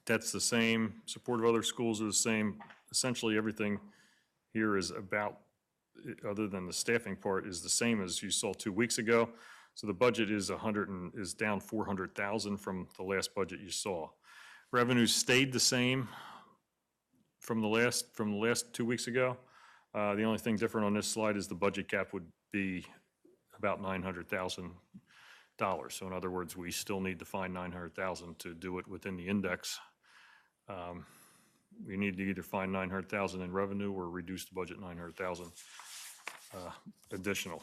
That's the same. Support of other schools is the same. Essentially, everything here is about, other than the staffing part, is the same as you saw 2 weeks ago. So the budget is down 400,000 from the last budget you saw. Revenues stayed the same from the last 2 weeks ago. The only thing different on this slide is the budget gap would be about $900,000. So in other words, we still need to find $900,000 to do it within the index. We need to either find $900,000 in revenue or reduce the budget $900,000 additional.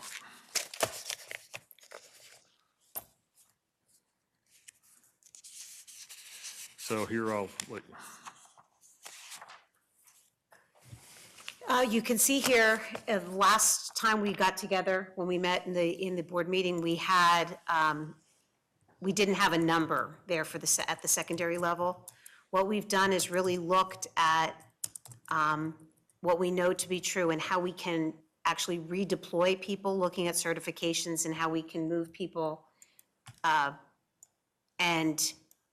So here I'll let you. You can see here, last time we got together, when we met in the board meeting, we didn't have a number there at the secondary level. What we've done is really looked at what we know to be true and how we can actually redeploy people, looking at certifications and how we can move people and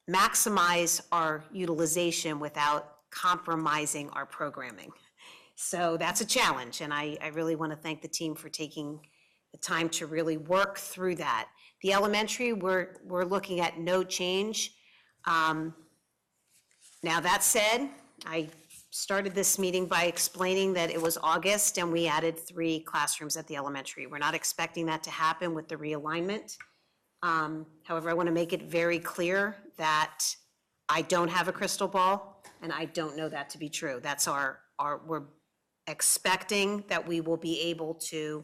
maximize our utilization without compromising our programming. So that's a challenge, and I really want to thank the team for taking the time to really work through that. The elementary, we're looking at no change. Now that said, I started this meeting by explaining that it was August and we added 3 classrooms at the elementary. We're not expecting that to happen with the realignment. However, I want to make it very clear that I don't have a crystal ball and I don't know that to be true. That's we're expecting that we will be able to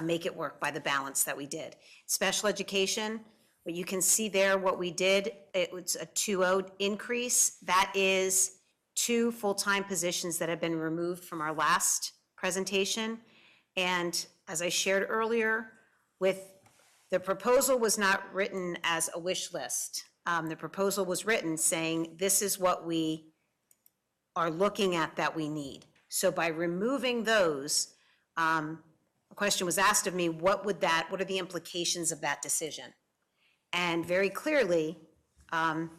make it work by the balance that we did. Special education, what you can see there, what we did, it was a 2.0 increase. That is 2 full-time positions that have been removed from our last presentation. And as I shared earlier, the proposal was not written as a wish list. The proposal was written saying, this is what we are looking at that we need. So by removing those, a question was asked of me, what are the implications of that decision? And very clearly,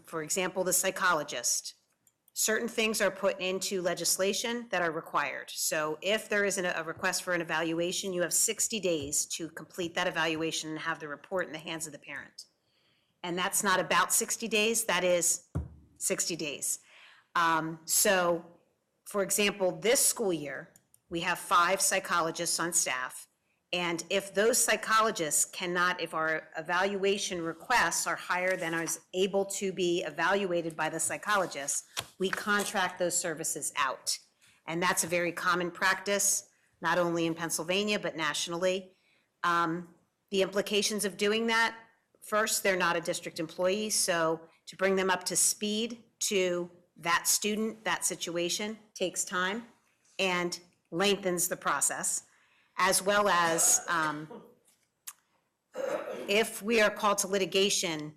for example, the psychologist, certain things are put into legislation that are required. So if there is a request for an evaluation, you have 60 days to complete that evaluation and have the report in the hands of the parent. And that's not about 60 days, that is 60 days. So, for example, this school year, we have 5 psychologists on staff. And if those psychologists cannot, if our evaluation requests are higher than is able to be evaluated by the psychologist, we contract those services out. And that's a very common practice, not only in Pennsylvania, but nationally. The implications of doing that, first, they're not a district employee, so to bring them up to speed to that student, that situation, takes time and lengthens the process, as well as if we are called to litigation,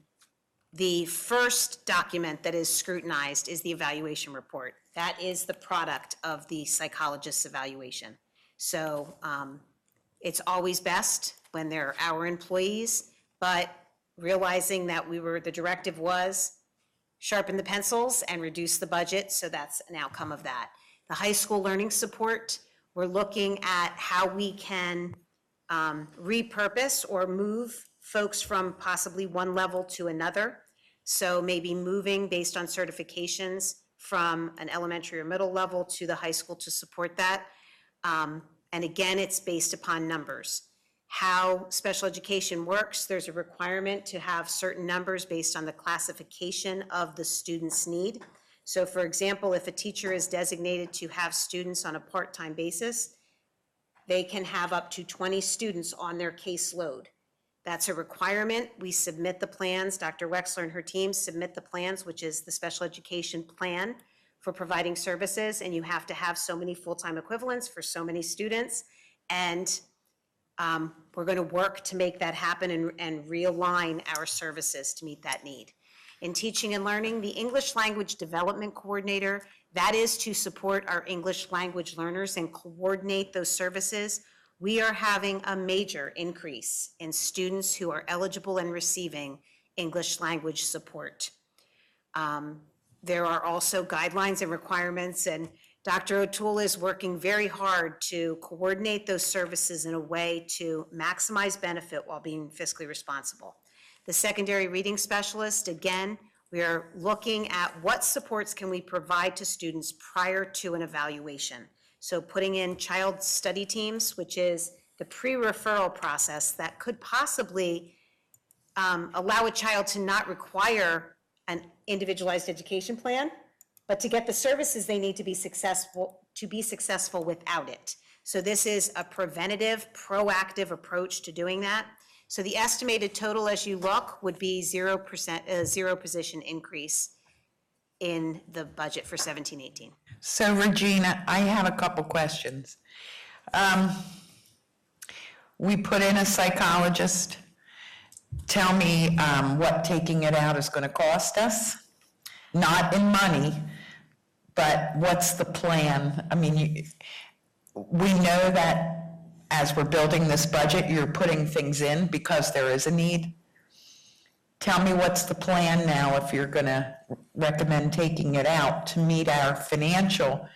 the first document that is scrutinized is the evaluation report. That is the product of the psychologist's evaluation. So it's always best when they're our employees, but realizing that the directive was sharpen the pencils and reduce the budget, so that's an outcome of that. The high school learning support, we're looking at how we can repurpose or move folks from possibly one level to another. So maybe moving based on certifications from an elementary or middle level to the high school to support that. And again, it's based upon numbers. How special education works, there's a requirement to have certain numbers based on the classification of the student's need. So for example, if a teacher is designated to have students on a part-time basis, they can have up to 20 students on their caseload. That's a requirement. We submit the plans. Dr. Wexler and her team submit the plans, which is the special education plan for providing services, and you have to have so many full-time equivalents for so many students. And we're going to work to make that happen and realign our services to meet that need. In teaching and learning, the English Language Development Coordinator, that is to support our English language learners and coordinate those services. We are having a major increase in students who are eligible and receiving English language support. There are also guidelines and requirements, and Dr. O'Toole is working very hard to coordinate those services in a way to maximize benefit while being fiscally responsible. The secondary reading specialist, again, we are looking at what supports can we provide to students prior to an evaluation. So putting in child study teams, which is the pre-referral process that could possibly allow a child to not require an individualized education plan, but to get the services they need to be successful without it. So this is a preventative, proactive approach to doing that. So the estimated total as you look would be 0%, zero position increase in the budget for 17-18. So Regina, I have a couple questions. We put in a psychologist. Tell me what taking it out is going to cost us, not in money, but what's the plan? I mean, we know that as we're building this budget, you're putting things in because there is a need. Tell me what's the plan now if you're going to recommend taking it out to meet our financial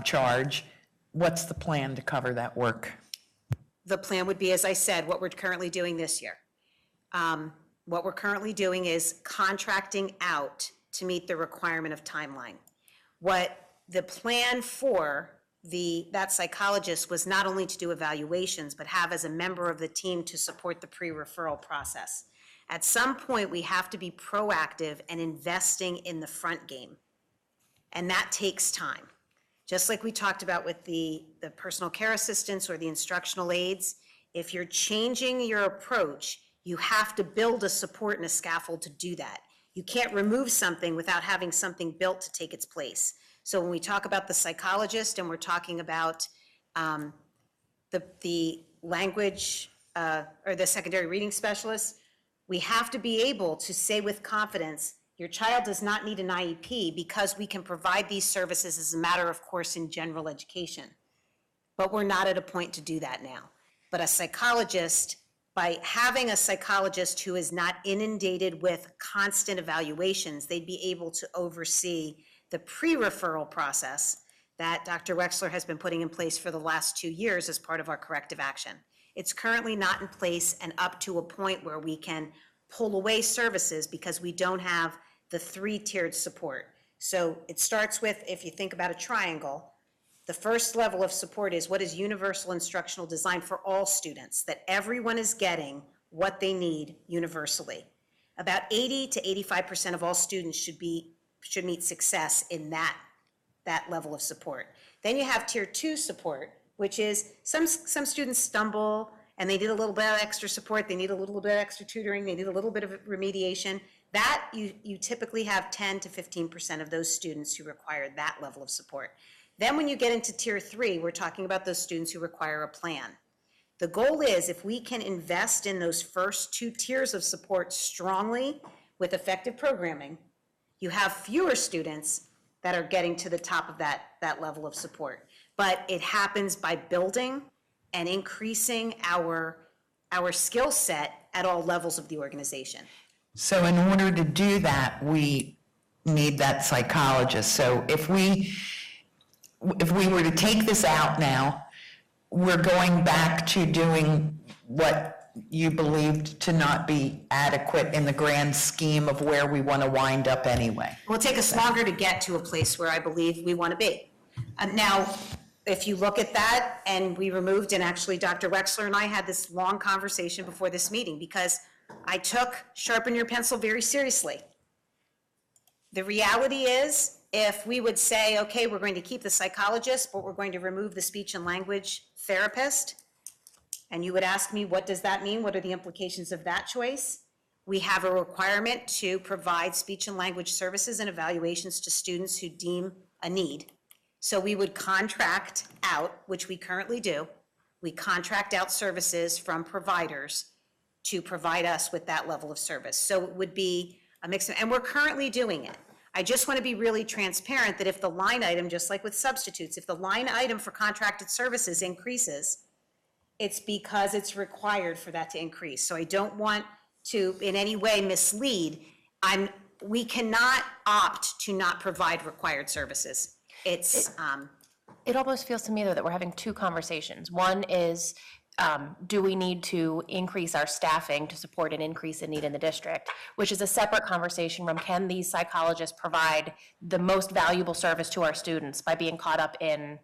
charge. What's the plan to cover that work? The plan would be, as I said, what we're currently doing this year. What we're currently doing is contracting out to meet the requirement of timeline. What the plan for that psychologist was not only to do evaluations, but have as a member of the team to support the pre-referral process. At some point, we have to be proactive and investing in the front game. And that takes time. Just like we talked about with the personal care assistants or the instructional aides, if you're changing your approach, you have to build a support and a scaffold to do that. You can't remove something without having something built to take its place. So when we talk about the psychologist and we're talking about the language or the secondary reading specialist, we have to be able to say with confidence, your child does not need an IEP because we can provide these services as a matter of course in general education. But we're not at a point to do that now. But a psychologist, by having a psychologist who is not inundated with constant evaluations, they'd be able to oversee the pre-referral process that Dr. Wexler has been putting in place for the last 2 years as part of our corrective action. It's currently not in place and up to a point where we can pull away services because we don't have the 3-tiered support. So it starts with, if you think about a triangle, the first level of support is what is universal instructional design for all students, that everyone is getting what they need universally. About 80 to 85% of all students should meet success in that level of support. Then you have tier 2 support, which is some students stumble and they need a little bit of extra support, they need a little bit of extra tutoring, they need a little bit of remediation. That you typically have 10 to 15% of those students who require that level of support. Then when you get into tier 3, we're talking about those students who require a plan. The goal is if we can invest in those first 2 tiers of support strongly with effective programming, you have fewer students that are getting to the top of that level of support. But it happens by building and increasing our skill set at all levels of the organization. So in order to do that, we need that psychologist. So if we were to take this out now, we're going back to doing what you believed to not be adequate in the grand scheme of where we want to wind up anyway. It will take us longer to get to a place where I believe we want to be. Now, if you look at that, and we removed, and actually Dr. Wexler and I had this long conversation before this meeting because I took sharpen your pencil very seriously. The reality is if we would say, okay, we're going to keep the psychologist, but we're going to remove the speech and language therapist, and you would ask me, what does that mean? What are the implications of that choice? We have a requirement to provide speech and language services and evaluations to students who deem a need. So we would contract out, which we currently do, we contract out services from providers to provide us with that level of service. So it would be a mix, and we're currently doing it. I just want to be really transparent that if the line item, just like with substitutes, if the line item for contracted services increases, it's because it's required for that to increase. So I don't want to in any way mislead. We cannot opt to not provide required services. It's, It almost feels to me, though, that we're having two conversations. One is, do we need to increase our staffing to support an increase in need in the district, which is a separate conversation from, can these psychologists provide the most valuable service to our students by being caught up in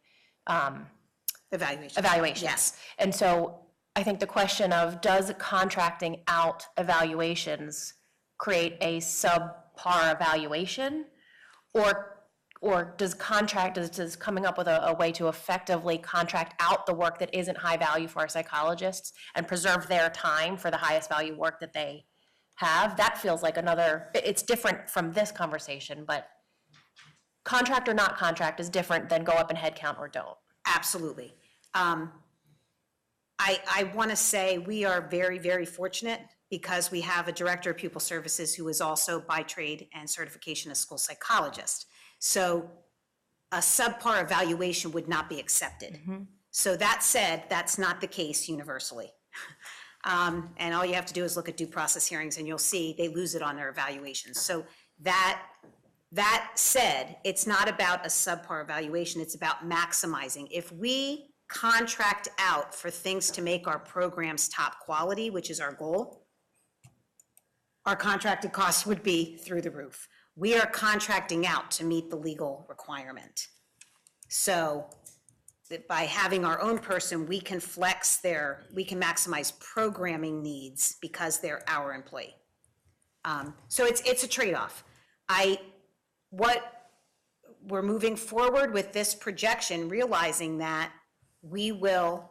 evaluations? Yes. And so I think the question of, does contracting out evaluations create a subpar evaluation? Or does coming up with a way to effectively contract out the work that isn't high value for our psychologists and preserve their time for the highest value work that they have? That feels like it's different from this conversation, but contract or not contract is different than go up in headcount or don't. Absolutely. I want to say we are very, very fortunate because we have a director of pupil services who is also by trade and certification a school psychologist. So a subpar evaluation would not be accepted. So that said, that's not the case universally. And all you have to do is look at due process hearings and you'll see they lose it on their evaluations. So that said, it's not about a subpar evaluation, it's about maximizing. If we contract out for things to make our programs top quality, which is our goal, our contracted costs would be through the roof. We are contracting out to meet the legal requirement. So that by having our own person, we can maximize programming needs because they're our employee. So it's a trade-off. We're moving forward with this projection, realizing that we will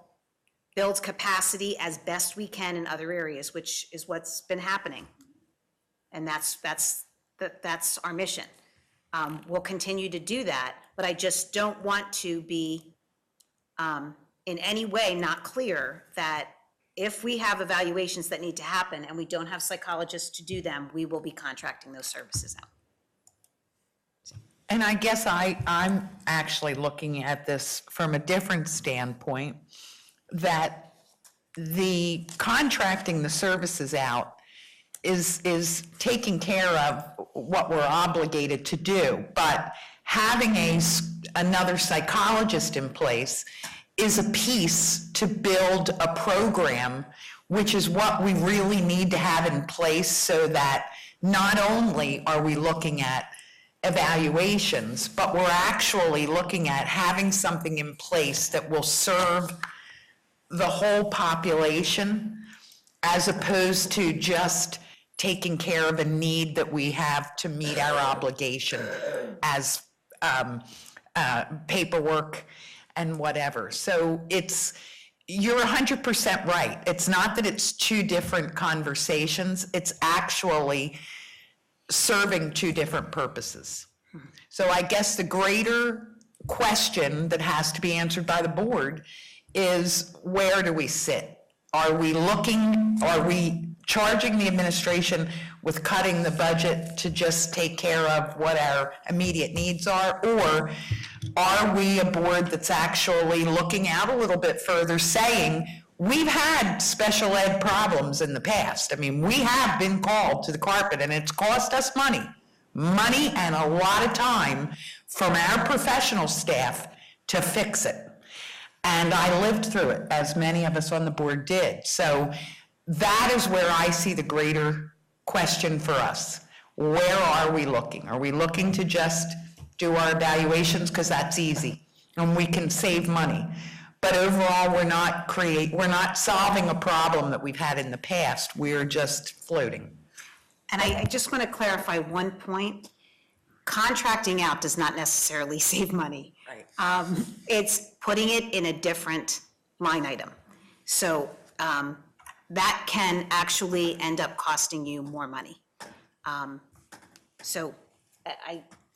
build capacity as best we can in other areas, which is what's been happening. And that's our mission. We'll continue to do that, but I just don't want to be in any way not clear that if we have evaluations that need to happen and we don't have psychologists to do them, we will be contracting those services out. And I guess I'm actually looking at this from a different standpoint, that the contracting the services out is taking care of what we're obligated to do, but having another psychologist in place is a piece to build a program, which is what we really need to have in place so that not only are we looking at evaluations, but we're actually looking at having something in place that will serve the whole population as opposed to just taking care of a need that we have to meet our obligation as paperwork and whatever. So you're 100% right. It's not that it's two different conversations, it's actually serving two different purposes. So I guess the greater question that has to be answered by the board is, where do we sit? Are we charging the administration with cutting the budget to just take care of what our immediate needs are? Or are we a board that's actually looking out a little bit further, saying, we've had special ed problems in the past. I mean, we have been called to the carpet and it's cost us money and a lot of time from our professional staff to fix it. And I lived through it, as many of us on the board did. So that is where I see the greater question for us. Where are we looking? Are we looking to just do our evaluations because that's easy and we can save money? But overall, we're not solving a problem that we've had in the past. We're just floating. And I just want to clarify one point. contracting out does not necessarily save money. Right. It's putting it in a different line item. So that can actually end up costing you more money. So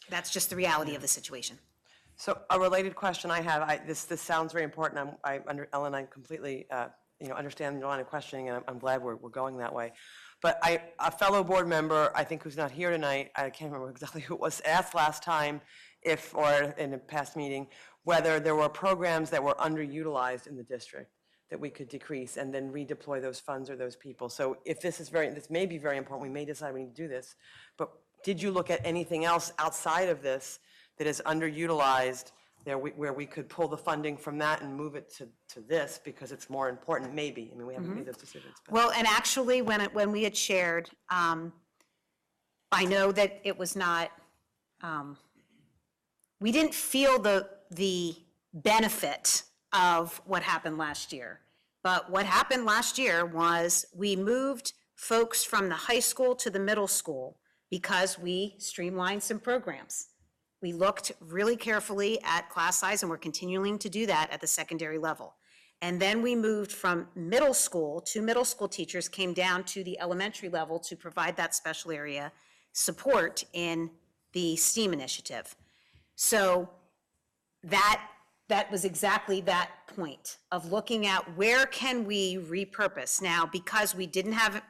that's just the reality of the situation. So a related question I have, this sounds very important. Ellen, I completely understand your line of questioning, and I'm glad we're going that way. But a fellow board member, I think who's not here tonight, I can't remember exactly who it was, asked last time or in a past meeting, whether there were programs that were underutilized in the district that we could decrease and then redeploy those funds or those people. So if this may be very important, we may decide we need to do this, but did you look at anything else outside of this that is underutilized there where we could pull the funding from that and move it to this because it's more important, maybe? I mean, we haven't made those decisions. But. Well, and actually, when we had shared, I know that it was not, we didn't feel the benefit of what happened last year. But what happened last year was we moved folks from the high school to the middle school because we streamlined some programs. We looked really carefully at class size, and we're continuing to do that at the secondary level. And then we moved from middle school, 2 middle school teachers came down to the elementary level to provide that special area support in the STEAM initiative. So that was exactly that point of looking at where can we repurpose. Now, because we didn't have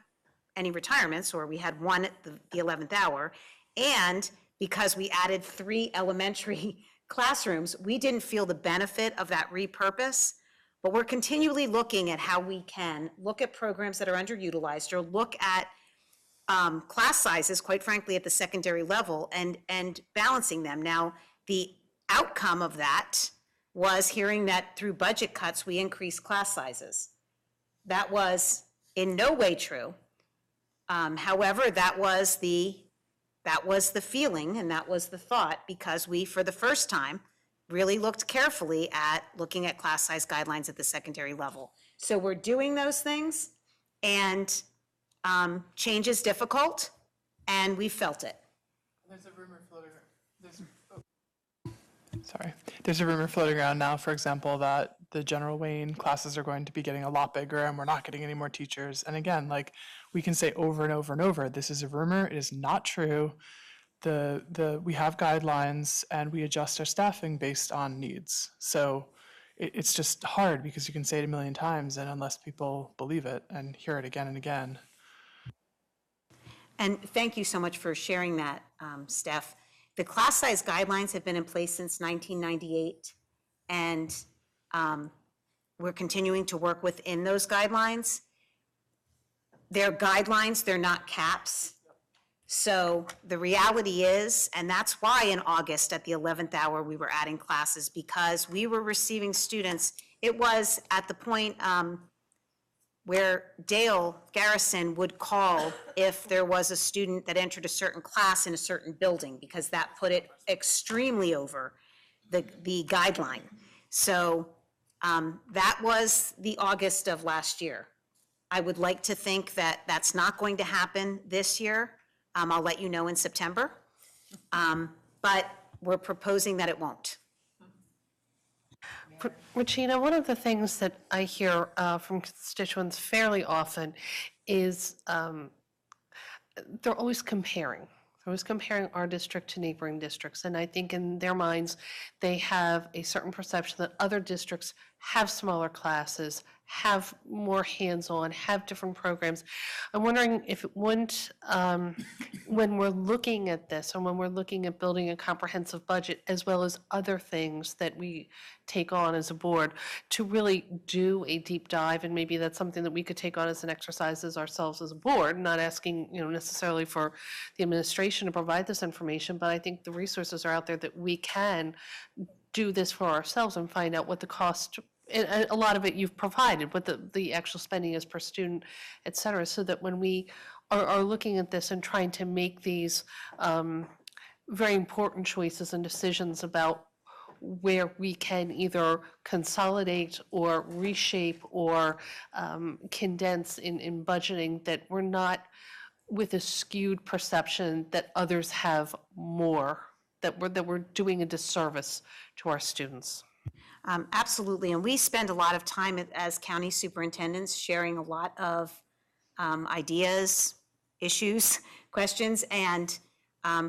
any retirements, or we had one at the 11th hour, and because we added 3 elementary classrooms, we didn't feel the benefit of that repurpose, but we're continually looking at how we can look at programs that are underutilized or look at class sizes, quite frankly, at the secondary level and balancing them. Now, the outcome of that was hearing that through budget cuts, we increased class sizes. That was in no way true. However, that was the feeling and that was the thought, because we, for the first time, really looked carefully at looking at class size guidelines at the secondary level. So we're doing those things, and change is difficult, and we felt it. There's a rumor floating around now, for example, that the General Wayne classes are going to be getting a lot bigger and we're not getting any more teachers. And again, like, we can say over and over and over, this is a rumor, it is not true. We have guidelines and we adjust our staffing based on needs. So it's just hard because you can say it a million times, and unless people believe it and hear it again and again. And thank you so much for sharing that, Steph. The class size guidelines have been in place since 1998, and we're continuing to work within those guidelines. They're guidelines, they're not caps. So the reality is, and that's why in August at the 11th hour we were adding classes, because we were receiving students. It was at the point where Dale Garrison would call if there was a student that entered a certain class in a certain building, because that put it extremely over the guideline. So that was the August of last year. I would like to think that that's not going to happen this year. I'll let you know in September, but we're proposing that it won't. Regina, one of the things that I hear from constituents fairly often is they're always comparing. They're always comparing our district to neighboring districts. And I think in their minds, they have a certain perception that other districts have smaller classes, have more hands-on, have different programs. I'm wondering if it wouldn't, when we're looking at this, and when we're looking at building a comprehensive budget, as well as other things that we take on as a board, to really do a deep dive, and maybe that's something that we could take on as an exercise as ourselves as a board, not asking, necessarily for the administration to provide this information, but I think the resources are out there that we can do this for ourselves and find out what the cost, and a lot of it you've provided, what the actual spending is per student, et cetera, so that when we are looking at this and trying to make these very important choices and decisions about where we can either consolidate or reshape or condense in budgeting, that we're not with a skewed perception that others have more that we're doing a disservice to our students. Absolutely, and we spend a lot of time as county superintendents sharing a lot of ideas, issues, questions, and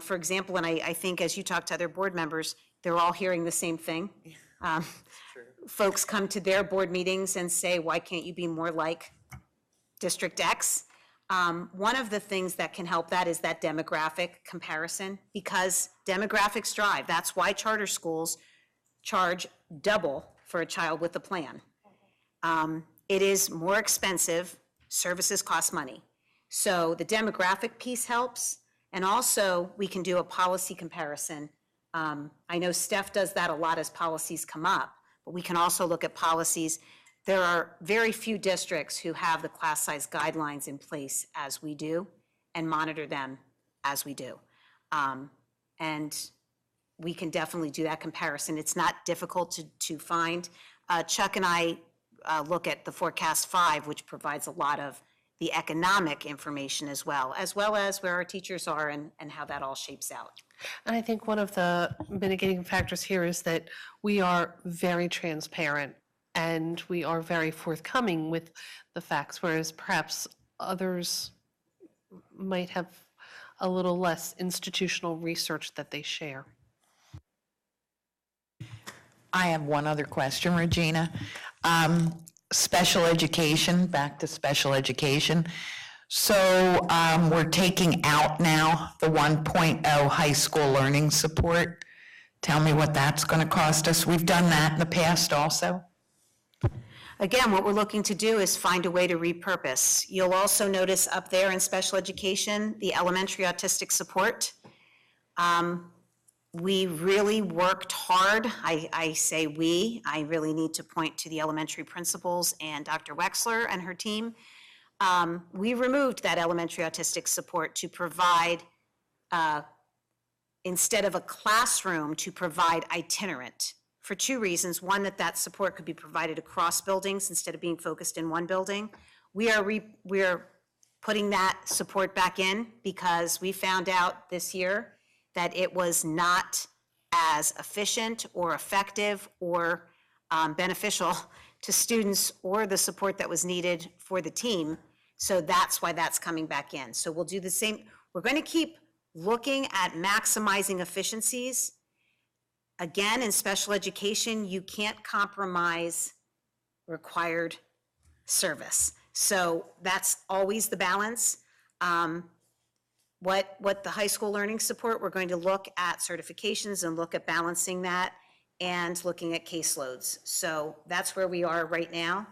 for example, and I think as you talk to other board members, they're all hearing the same thing. Folks come to their board meetings and say, why can't you be more like District X? One of the things that can help that is that demographic comparison, because demographics drive. That's why charter schools charge double for a child with a plan. It is more expensive, services cost money. So the demographic piece helps, and also we can do a policy comparison. I know Steph does that a lot as policies come up, but we can also look at policies. There are very few districts who have the class size guidelines in place as we do and monitor them as we do. And we can definitely do that comparison. It's not difficult to find. Chuck and I look at the Forecast 5, which provides a lot of the economic information as well as where our teachers are and how that all shapes out. And I think one of the mitigating factors here is that we are very transparent and we are very forthcoming with the facts, whereas perhaps others might have a little less institutional research that they share. I have one other question, Regina. Special education, back to special education. So we're taking out now the 1.0 high school learning support. Tell me what that's going to cost us. We've done that in the past also. Again, what we're looking to do is find a way to repurpose. You'll also notice up there in special education, the elementary autistic support. We really worked hard. I say we, I really need to point to the elementary principals and Dr. Wexler and her team. We removed that elementary autistic support to provide, instead of a classroom, to provide itinerant for two reasons. One, that support could be provided across buildings instead of being focused in one building. We are putting that support back in because we found out this year that it was not as efficient or effective or beneficial to students or the support that was needed for the team. So that's why that's coming back in. So we'll do the same. We're going to keep looking at maximizing efficiencies. Again, in special education, you can't compromise required service. So that's always the balance. What the high school learning support, we're going to look at certifications and look at balancing that and looking at caseloads. So that's where we are right now.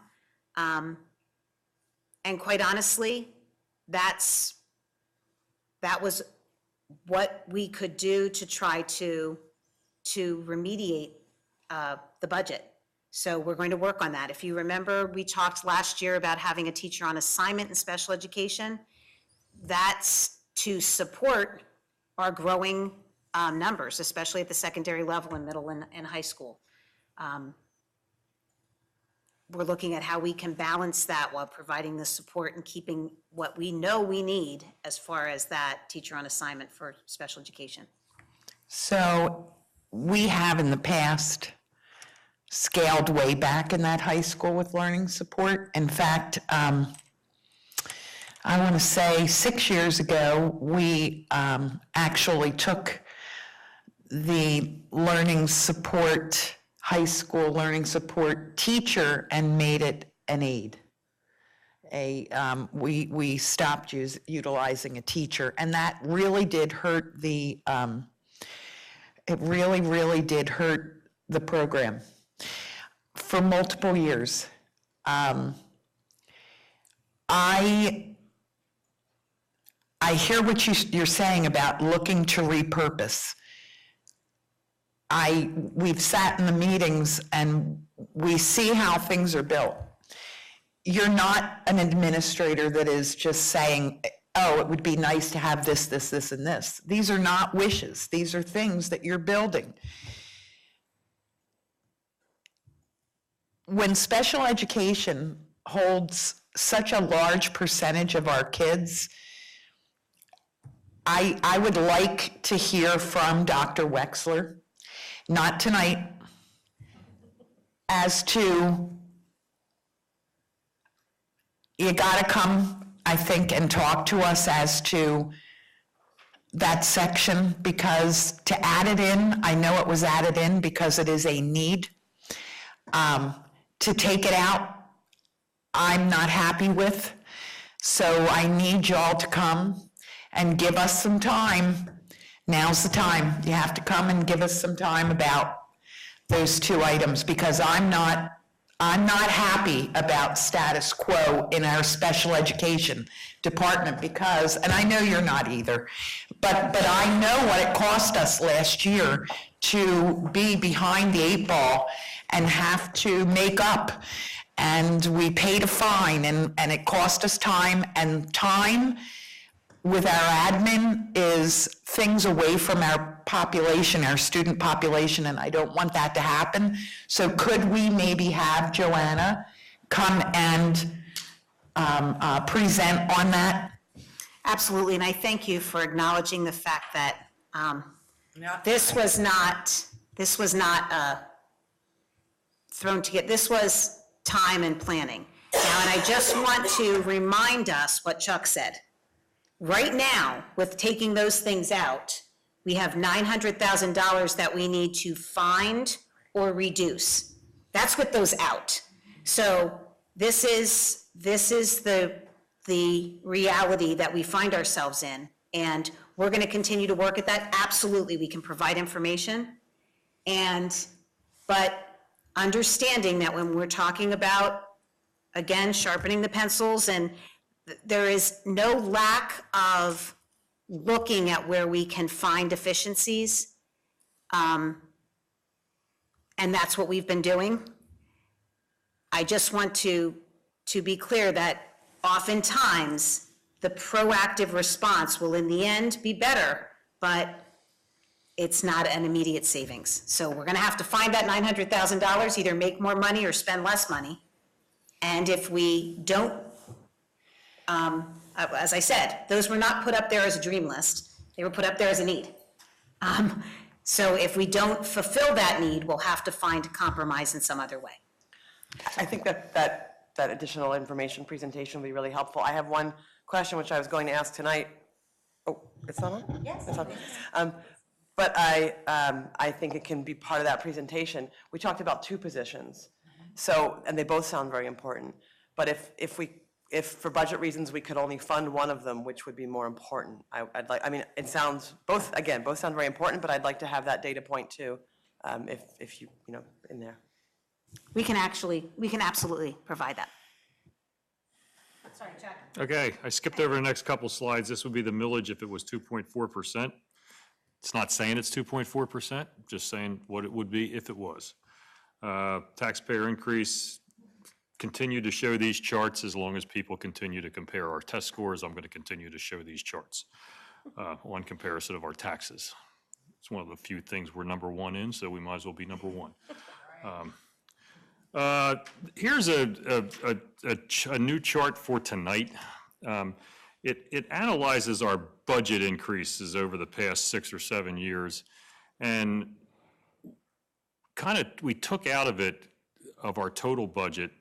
And quite honestly, that was what we could do to try to remediate the budget. So we're going to work on that. If you remember, we talked last year about having a teacher on assignment in special education. That's to support our growing numbers, especially at the secondary level in middle and high school. We're looking at how we can balance that while providing the support and keeping what we know we need as far as that teacher on assignment for special education. So we have in the past scaled way back in that high school with learning support. In fact, I want to say 6 years ago, we actually took the learning support, high school learning support teacher and made it an aide. We stopped utilizing a teacher, and that really did hurt the, it really did hurt the program for multiple years. I hear what you're saying about looking to repurpose. We've sat in the meetings and we see how things are built. You're not an administrator that is just saying, oh, it would be nice to have this, this, this, and this. These are not wishes. These are things that you're building. When special education holds such a large percentage of our kids, I would like to hear from Dr. Wexler, not tonight, as to, you gotta come, I think, and talk to us as to that section, because to add it in, I know it was added in because it is a need. To take it out, I'm not happy with. So I need y'all to come and give us some time. Now's the time. You have to come and give us some time about those two items, because I'm not happy about status quo in our special education department, because, and I know you're not either, but I know what it cost us last year to be behind the 8 ball and have to make up. And we paid a fine, and it cost us time, and time with our admin is things away from our population, our student population, and I don't want that to happen. So could we maybe have Joanna come and present on that? Absolutely, and I thank you for acknowledging the fact that this was not thrown together. This was time and planning. Now, and I just want to remind us what Chuck said. Right now, with taking those things out, we have $900,000 that we need to find or reduce. That's with those out. So this is the reality that we find ourselves in, and we're going to continue to work at that. Absolutely, we can provide information, but understanding that when we're talking about, again, sharpening the pencils, and there is no lack of looking at where we can find efficiencies, and that's what we've been doing. I just want to be clear that oftentimes the proactive response will in the end be better, but it's not an immediate savings. So we're gonna have to find that $900,000, either make more money or spend less money. And if we don't, as I said, those were not put up there as a dream list. They were put up there as a need. So if we don't fulfill that need, we'll have to find compromise in some other way. I think that additional information presentation will be really helpful. I have one question which I was going to ask tonight. Oh, it's not on? Yes. It's on. But I think it can be part of that presentation. We talked about 2 positions, so, and they both sound very important. But if for budget reasons we could only fund one of them, which would be more important? I'd like. I mean, it sounds both sound very important, but I'd like to have that data point too, if you in there. We can absolutely provide that. Sorry, Jack. Okay, I skipped over the next couple slides. This would be the millage if it was 2.4%. It's not saying it's 2.4%, just saying what it would be if it was. Taxpayer increase, continue to show these charts as long as people continue to compare our test scores. I'm going to continue to show these charts on comparison of our taxes. It's one of the few things we're number 1 in, so we might as well be number 1. Here's a new chart for tonight. It analyzes our budget increases over the past 6 or 7 years, and we took out of our total budget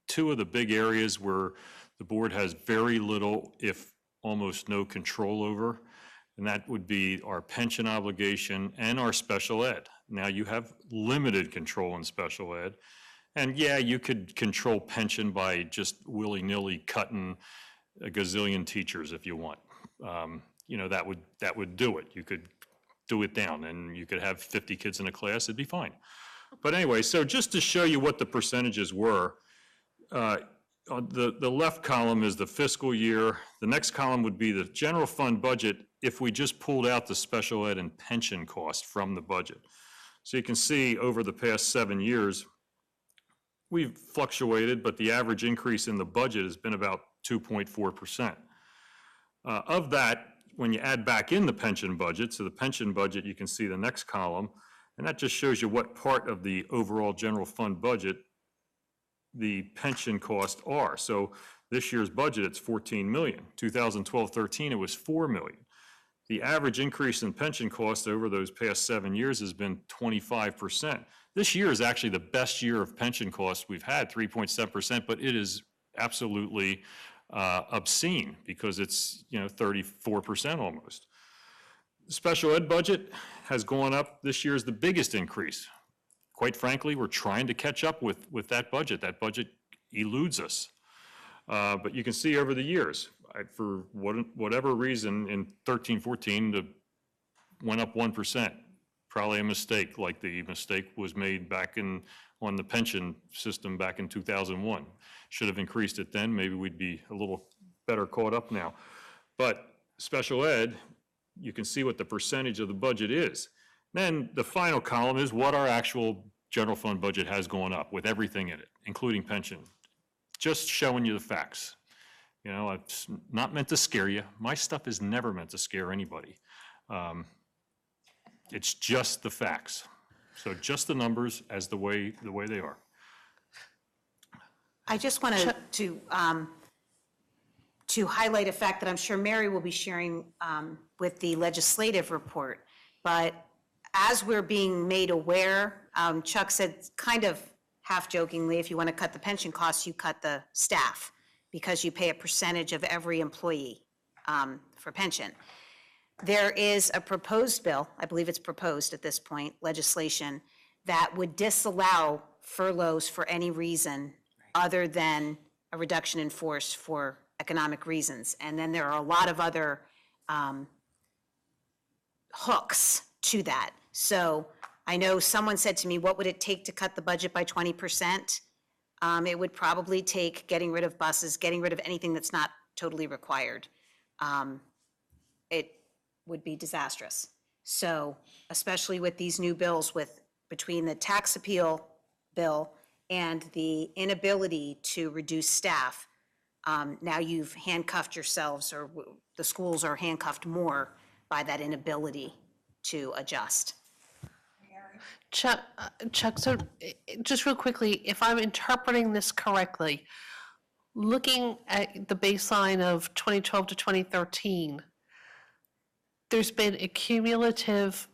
2 of the big areas where the board has very little, if almost no control over, and that would be our pension obligation and our special ed. Now, you have limited control in special ed, and yeah, you could control pension by just willy-nilly cutting a gazillion teachers if you want. That would do it. You could do it down, and you could have 50 kids in a class, it'd be fine. But anyway, so just to show you what the percentages were, on the left column is the fiscal year. The next column would be the general fund budget if we just pulled out the special ed and pension cost from the budget. So you can see over the past 7 years, we've fluctuated, but the average increase in the budget has been about 2.4%. Of that, when you add back in the pension budget, so the pension budget, you can see the next column, and that just shows you what part of the overall general fund budget the pension costs are. So this year's budget, it's $14 million. 2012-13, it was $4 million. the average increase in pension costs over those past 7 years has been 25%. This year is actually the best year of pension costs we've had, 3.7%, but it is absolutely obscene because it's, 34% almost. The special ed budget has gone up. This year is the biggest increase. Quite frankly, we're trying to catch up with that budget. That budget eludes us. But you can see over the years, for whatever reason, in 13-14, it went up 1%. Probably a mistake, like the mistake was made back on the pension system back in 2001. Should have increased it then. Maybe we'd be a little better caught up now. But special ed, you can see what the percentage of the budget is. Then the final column is what our actual general fund budget has gone up with everything in it, including pension. Just showing you the facts. It's not meant to scare you. My stuff is never meant to scare anybody. It's just the facts. So just the numbers as the way they are. I just wanted to highlight a fact that I'm sure Mary will be sharing with the legislative report. But as we're being made aware, Chuck said kind of half jokingly, if you want to cut the pension costs, you cut the staff because you pay a percentage of every employee for pension. There is a proposed bill, I believe it's proposed at this point, legislation, that would disallow furloughs for any reason other than a reduction in force for economic reasons. And then there are a lot of other hooks to that. So I know someone said to me, what would it take to cut the budget by 20%? It would probably take getting rid of buses, getting rid of anything that's not totally required. It would be disastrous. So especially with these new bills between the tax appeal bill and the inability to reduce staff, now you've handcuffed yourselves, or the schools are handcuffed more by that inability to adjust. Chuck, so just real quickly, if I'm interpreting this correctly, looking at the baseline of 2012 to 2013, there's been a cumulative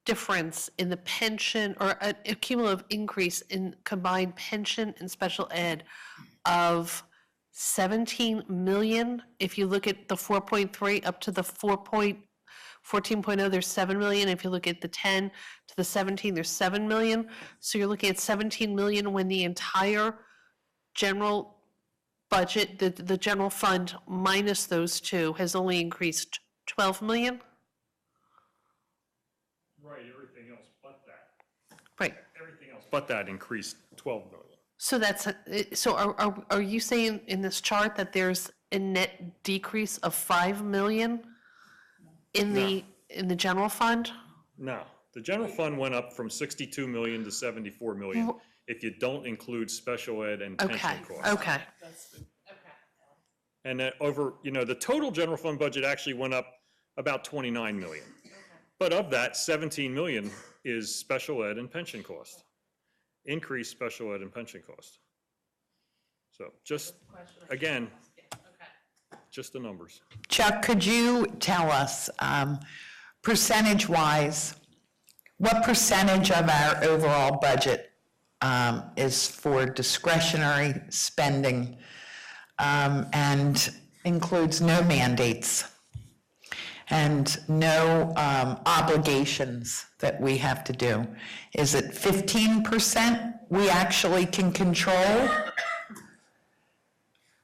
difference in the pension, or a cumulative increase in combined pension and special ed of 17 million. If you look at the 4.3 up to the 14.0, there's 7 million. If you look at the 10 to the 17, there's 7 million. So you're looking at 17 million when the entire general budget, the general fund minus those two, has only increased 12 million? Right, everything else but that. Right. Everything else but that increased 12 million. So that's, so are you saying in this chart that there's a net decrease of 5 million in the general fund? No, the general fund went up from 62 million to 74 million if you don't include special ed and pension costs. Okay. And that the total general fund budget actually went up about 29 million. But of that, 17 million is special ed and pension cost. Increased special ed and pension cost. So just, again, just the numbers. Chuck, could you tell us, percentage-wise, what percentage of our overall budget is for discretionary spending and includes no mandates and no obligations that we have to do? Is it 15% we actually can control?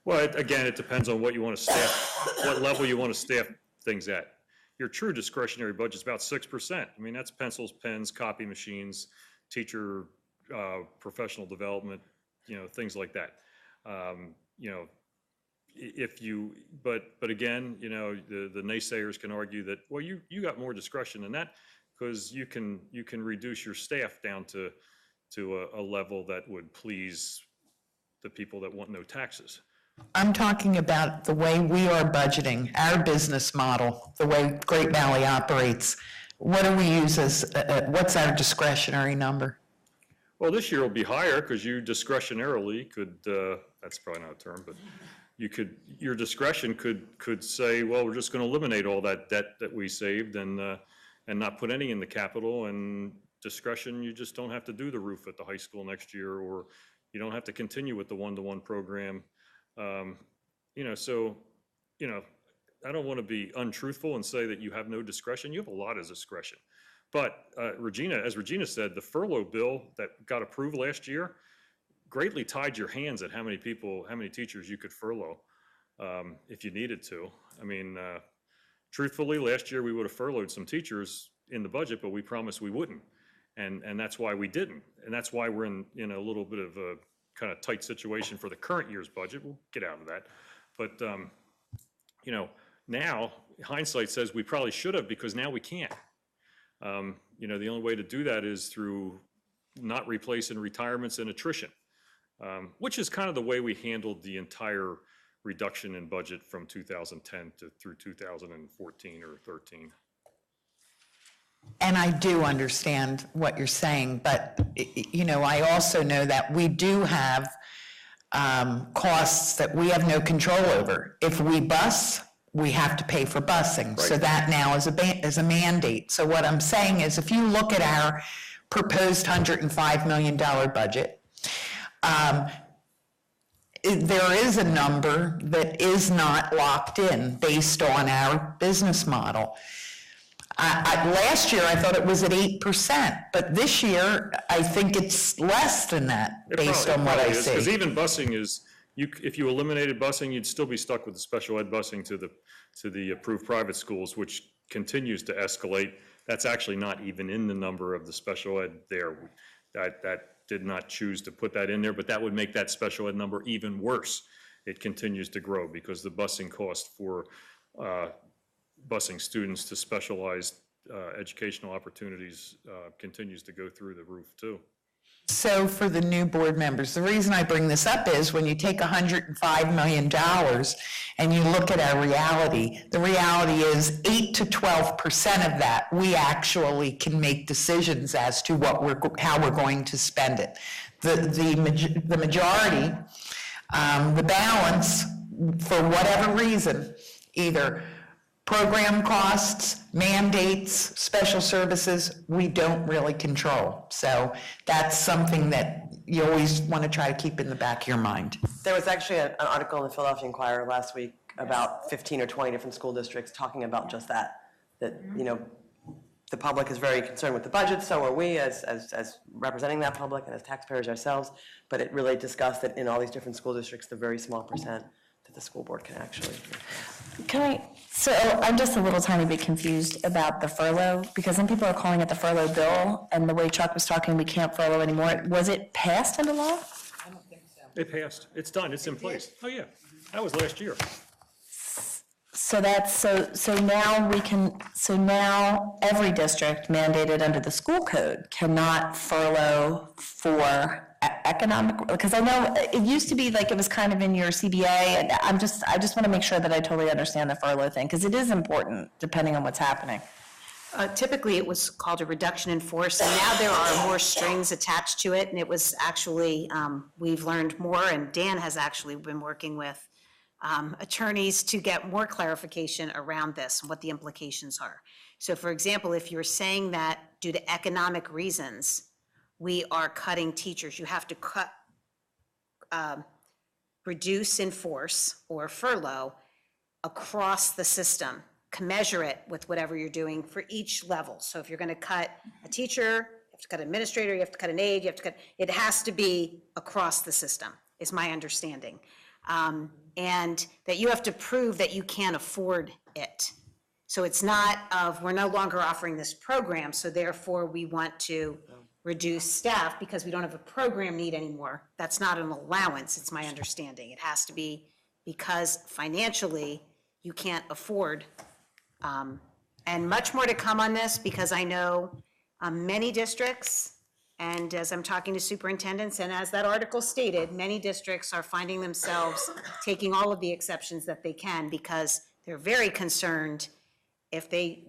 Well, again, it depends on what you want to staff, what level you want to staff things at. Your true discretionary budget is about 6%. I mean, that's pencils, pens, copy machines, teacher, professional development, things like that. But again, the naysayers can argue that, well, you got more discretion than that because you can reduce your staff down to a level that would please the people that want no taxes. I'm talking about the way we are budgeting, our business model, the way Great Valley operates. What do we use as, what's our discretionary number? Well, this year will be higher because you discretionarily could, that's probably not a term, but your discretion could say, well, we're just going to eliminate all that debt that we saved and not put any in the capital, and discretion, you just don't have to do the roof at the high school next year, or you don't have to continue with the one-to-one program. So, I don't want to be untruthful and say that you have no discretion. You have a lot of discretion. But as Regina said, the furlough bill that got approved last year greatly tied your hands at how many teachers you could furlough if you needed to. I mean, truthfully, last year we would have furloughed some teachers in the budget, but we promised we wouldn't. And that's why we didn't. And that's why we're in a little bit of a kind of tight situation for the current year's budget. We'll get out of that. But, now hindsight says we probably should have, because now we can't. The only way to do that is through not replacing retirements and attrition, which is kind of the way we handled the entire reduction in budget from 2010 through 2014 or 13. And I do understand what you're saying, but, I also know that we do have costs that we have no control over. If we bus, we have to pay for busing. So that now is a mandate. So what I'm saying is, if you look at our proposed $105 million budget, there is a number that is not locked in based on our business model. Last year, I thought it was at 8%, but this year, I think it's less than that, based on what I see. Because even busing is, if you eliminated busing, you'd still be stuck with the special ed busing to the approved private schools, which continues to escalate. That's actually not even in the number of the special ed there. That did not choose to put that in there, but that would make that special ed number even worse. It continues to grow because the busing cost for busing students to specialized educational opportunities continues to go through the roof too. So for the new board members, the reason I bring this up is when you take $105 million and you look at our reality, the reality is 8 to 12% of that, we actually can make decisions as to how we're going to spend it. The majority, the balance, for whatever reason, either program costs, mandates, special services, we don't really control. So that's something that you always want to try to keep in the back of your mind. There was actually an article in the Philadelphia Inquirer last week about 15 or 20 different school districts talking about just that, the public is very concerned with the budget, so are we as representing that public and as taxpayers ourselves, but it really discussed that in all these different school districts, the very small percent that the school board can actually. So I'm just a little tiny bit confused about the furlough, because some people are calling it the furlough bill, and the way Chuck was talking, we can't furlough anymore. Was it passed into law? I don't think so. It passed. It's done. It's in place. Oh, yeah. That was last year. So now every district mandated under the school code cannot furlough for economic, because I know it used to be like it was kind of in your CBA, and I just want to make sure that I totally understand the furlough thing, because it is important depending on what's happening. Typically, it was called a reduction in force, and now there are more strings attached to it, and it was actually, we've learned more, and Dan has actually been working with attorneys to get more clarification around this and what the implications are. So for example, if you're saying that due to economic reasons, we are cutting teachers, you have to reduce in force or furlough across the system, commensurate with whatever you're doing for each level. So if you're going to cut a teacher, you have to cut an administrator, you have to cut an aide, it has to be across the system, is my understanding. And that you have to prove that you can't afford it. So it's not we're no longer offering this program, so therefore we want to reduce staff because we don't have a program need anymore. That's not an allowance, it's my understanding. It has to be because financially you can't afford. And much more to come on this, because I know many districts, and as I'm talking to superintendents, and as that article stated, many districts are finding themselves taking all of the exceptions that they can because they're very concerned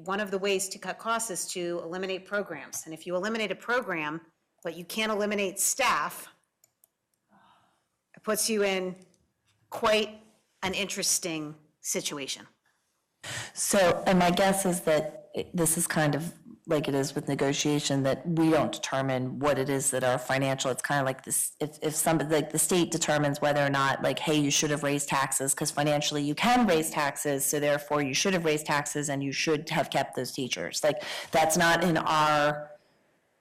one of the ways to cut costs is to eliminate programs. And if you eliminate a program, but you can't eliminate staff, it puts you in quite an interesting situation. So, and my guess is that this is kind of like it is with negotiation, that we don't determine what it is that our financial, it's kind of like this, if somebody, like the state determines whether or not, like, hey, you should have raised taxes, because financially you can raise taxes, so therefore you should have raised taxes and you should have kept those teachers. Like, that's not in our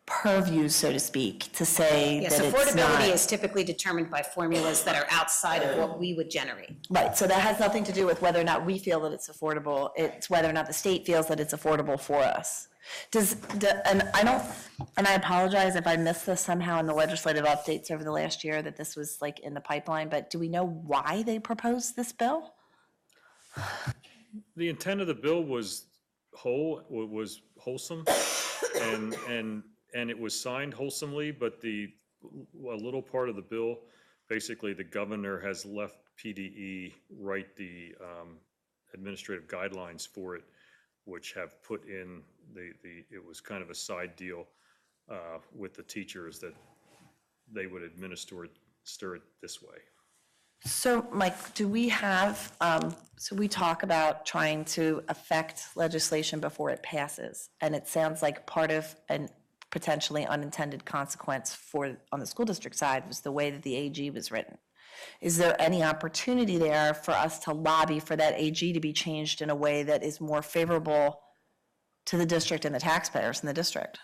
purview, so to speak, to say Yes, that it's not. affordability is typically determined by formulas that are outside of what we would generate. Right, so that has nothing to do with whether or not we feel that it's affordable, it's whether or not the state feels that it's affordable for us. And I apologize if I missed this somehow in the legislative updates over the last year, that this was like in the pipeline, but do we know why they proposed this bill? The intent of the bill was wholesome, and it was signed wholesomely, but a little part of the bill, basically the governor has left PDE write the administrative guidelines for it, which have put in it was kind of a side deal with the teachers that they would administer it this way. So, Mike, do we have, so we talk about trying to affect legislation before it passes, and it sounds like part of an potentially unintended consequence on the school district side was the way that the AG was written. Is there any opportunity there for us to lobby for that AG to be changed in a way that is more favorable to the district and the taxpayers in the district?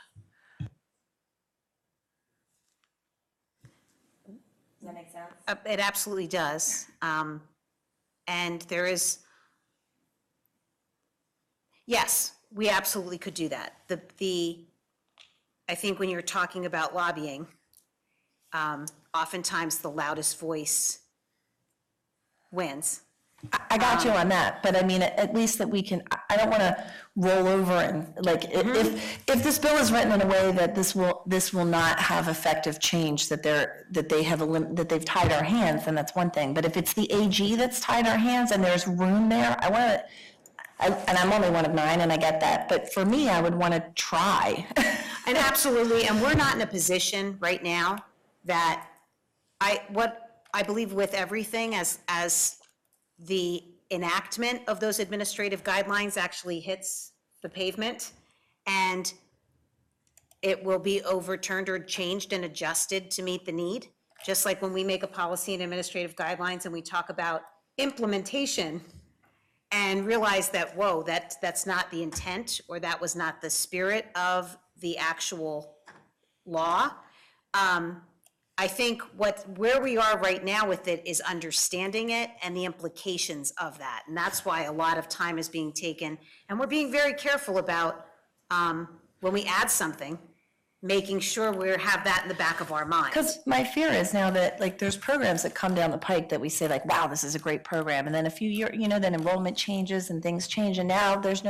Does that make sense? It absolutely does. And there is, yes, we absolutely could do that. I think when you're talking about lobbying, oftentimes the loudest voice wins. I got you on that, but I mean, at least that we can, I don't want to roll over and, like, if this bill is written in a way that this will not have effective change, that they've tied our hands, then that's one thing. But if it's the AG that's tied our hands and there's room there, and I'm only one of 9 and I get that, but for me, I would want to try. And absolutely, and we're not in a position right now that what I believe with everything as the enactment of those administrative guidelines actually hits the pavement, and it will be overturned or changed and adjusted to meet the need. Just like when we make a policy and administrative guidelines and we talk about implementation and realize that, whoa, that's not the intent, or that was not the spirit of the actual law. I think where we are right now with it is understanding it and the implications of that. And that's why a lot of time is being taken. And we're being very careful about when we add something, making sure we have that in the back of our mind. Because my fear is now that, like, there's programs that come down the pike that we say, like, wow, this is a great program. And then a few years, then enrollment changes and things change. And now there's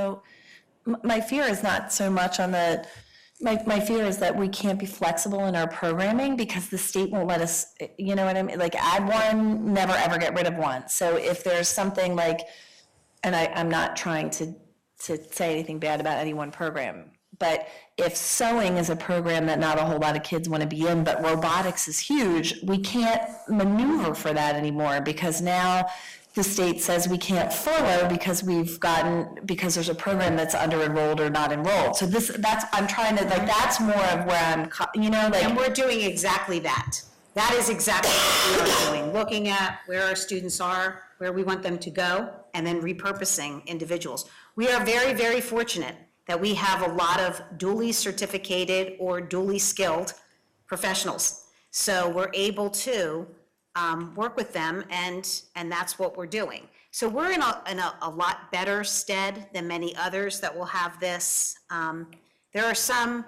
my fear is not so much on my fear is that we can't be flexible in our programming because the state won't let us, you know what I mean? Like, add one, never ever get rid of one. So if there's something like, and I'm not trying to say anything bad about any one program, but if sewing is a program that not a whole lot of kids want to be in, but robotics is huge, we can't maneuver for that anymore because now the state says we can't furlough because there's a program that's under-enrolled or not enrolled. So I'm trying to, like, that's more of where I'm, And we're doing exactly that. That is exactly what we are doing, looking at where our students are, where we want them to go, and then repurposing individuals. We are very, very fortunate that we have a lot of duly certificated or duly skilled professionals. So we're able to work with them, and that's what we're doing. So we're in a lot better stead than many others that will have this. There are some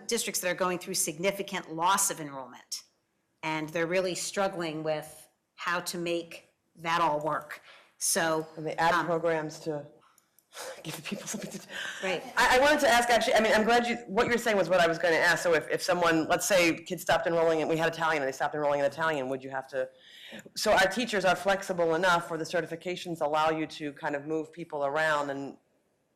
districts that are going through significant loss of enrollment, and they're really struggling with how to make that all work. So. And they add programs to give the people something to do. Right. I wanted to ask, actually, I mean, I'm glad what you're saying was what I was going to ask. So if someone, let's say kids stopped enrolling, and we had Italian, and they stopped enrolling in Italian, would you have to, so our teachers are flexible enough where the certifications allow you to kind of move people around, and,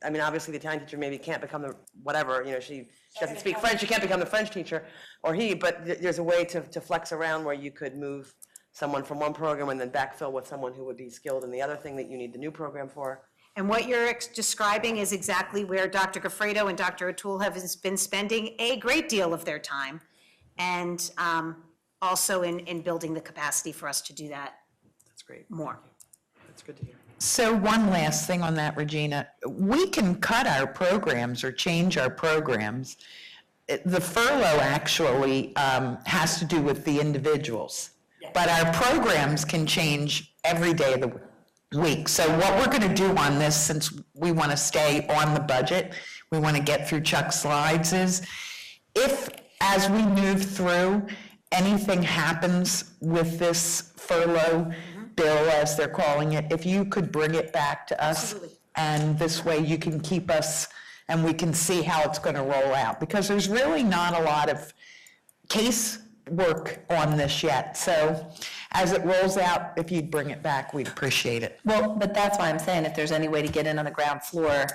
I mean, obviously the Italian teacher maybe can't become the, whatever, she doesn't speak French, she can't become the French teacher, or he, but there's a way to flex around where you could move someone from one program and then backfill with someone who would be skilled in the other thing that you need the new program for? And what you're describing is exactly where Dr. Goffredo and Dr. O'Toole have been spending a great deal of their time, and also in building the capacity for us to do that That's great. more. That's good to hear. So one last thing on that, Regina. We can cut our programs or change our programs. The furlough actually has to do with the individuals. But our programs can change every day of the week. So what we're going to do on this, since we want to stay on the budget, we want to get through Chuck's slides, is if, as we move through, anything happens with this furlough bill, as they're calling it, if you could bring it back to us. Absolutely. And this way you can keep us, and we can see how it's going to roll out. Because there's really not a lot of case work on this yet. So as it rolls out, if you'd bring it back, we'd appreciate it. Well, but that's why I'm saying if there's any way to get in on the ground floor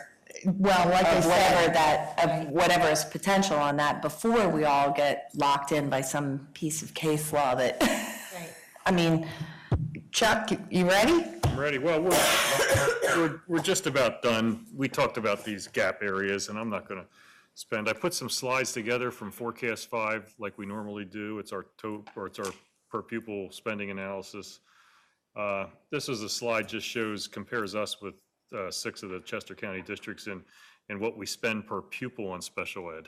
Well, like I of said, whatever is potential on that before we all get locked in by some piece of case law that, I mean, Chuck, you ready? I'm ready. Well, we're just about done. We talked about these gap areas, and I'm not going to spend. I put some slides together from Forecast 5, like we normally do. It's our per pupil spending analysis. This is a slide just compares us with 6 of the Chester County districts in what we spend per pupil on special ed.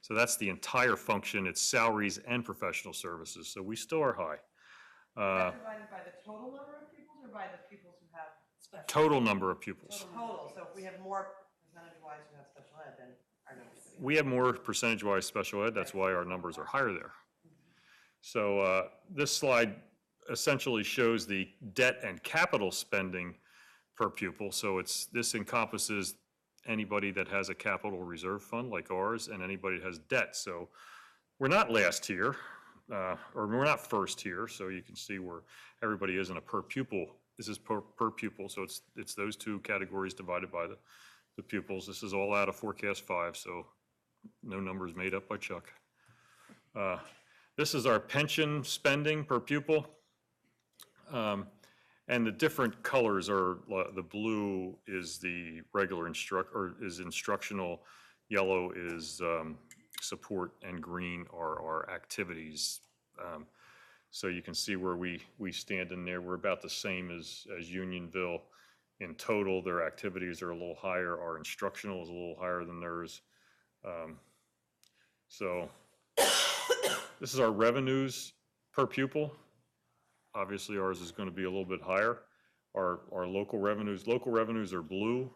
So that's the entire function. It's salaries and professional services. So we still are high. Divided by the total number of pupils or by the pupils who have special? Total number of pupils. Total, so if we have more percentage-wise who have special ed, then our numbers are We have more percentage-wise special ed. That's why our numbers are higher there. So this slide essentially shows the debt and capital spending per pupil. So this encompasses anybody that has a capital reserve fund like ours and anybody that has debt. So we're not last tier, or we're not first tier. So you can see where everybody is in a per pupil. This is per pupil. So it's those two categories divided by the pupils. This is all out of Forecast 5. So no numbers made up by Chuck. This is our pension spending per pupil. And the different colors are, the blue is the regular instructional, yellow is support, and green are our activities. So you can see where we stand in there. We're about the same as Unionville. In total, their activities are a little higher. Our instructional is a little higher than theirs. So this is our revenues per pupil. Obviously, ours is going to be a little bit higher. Our local revenues are blue.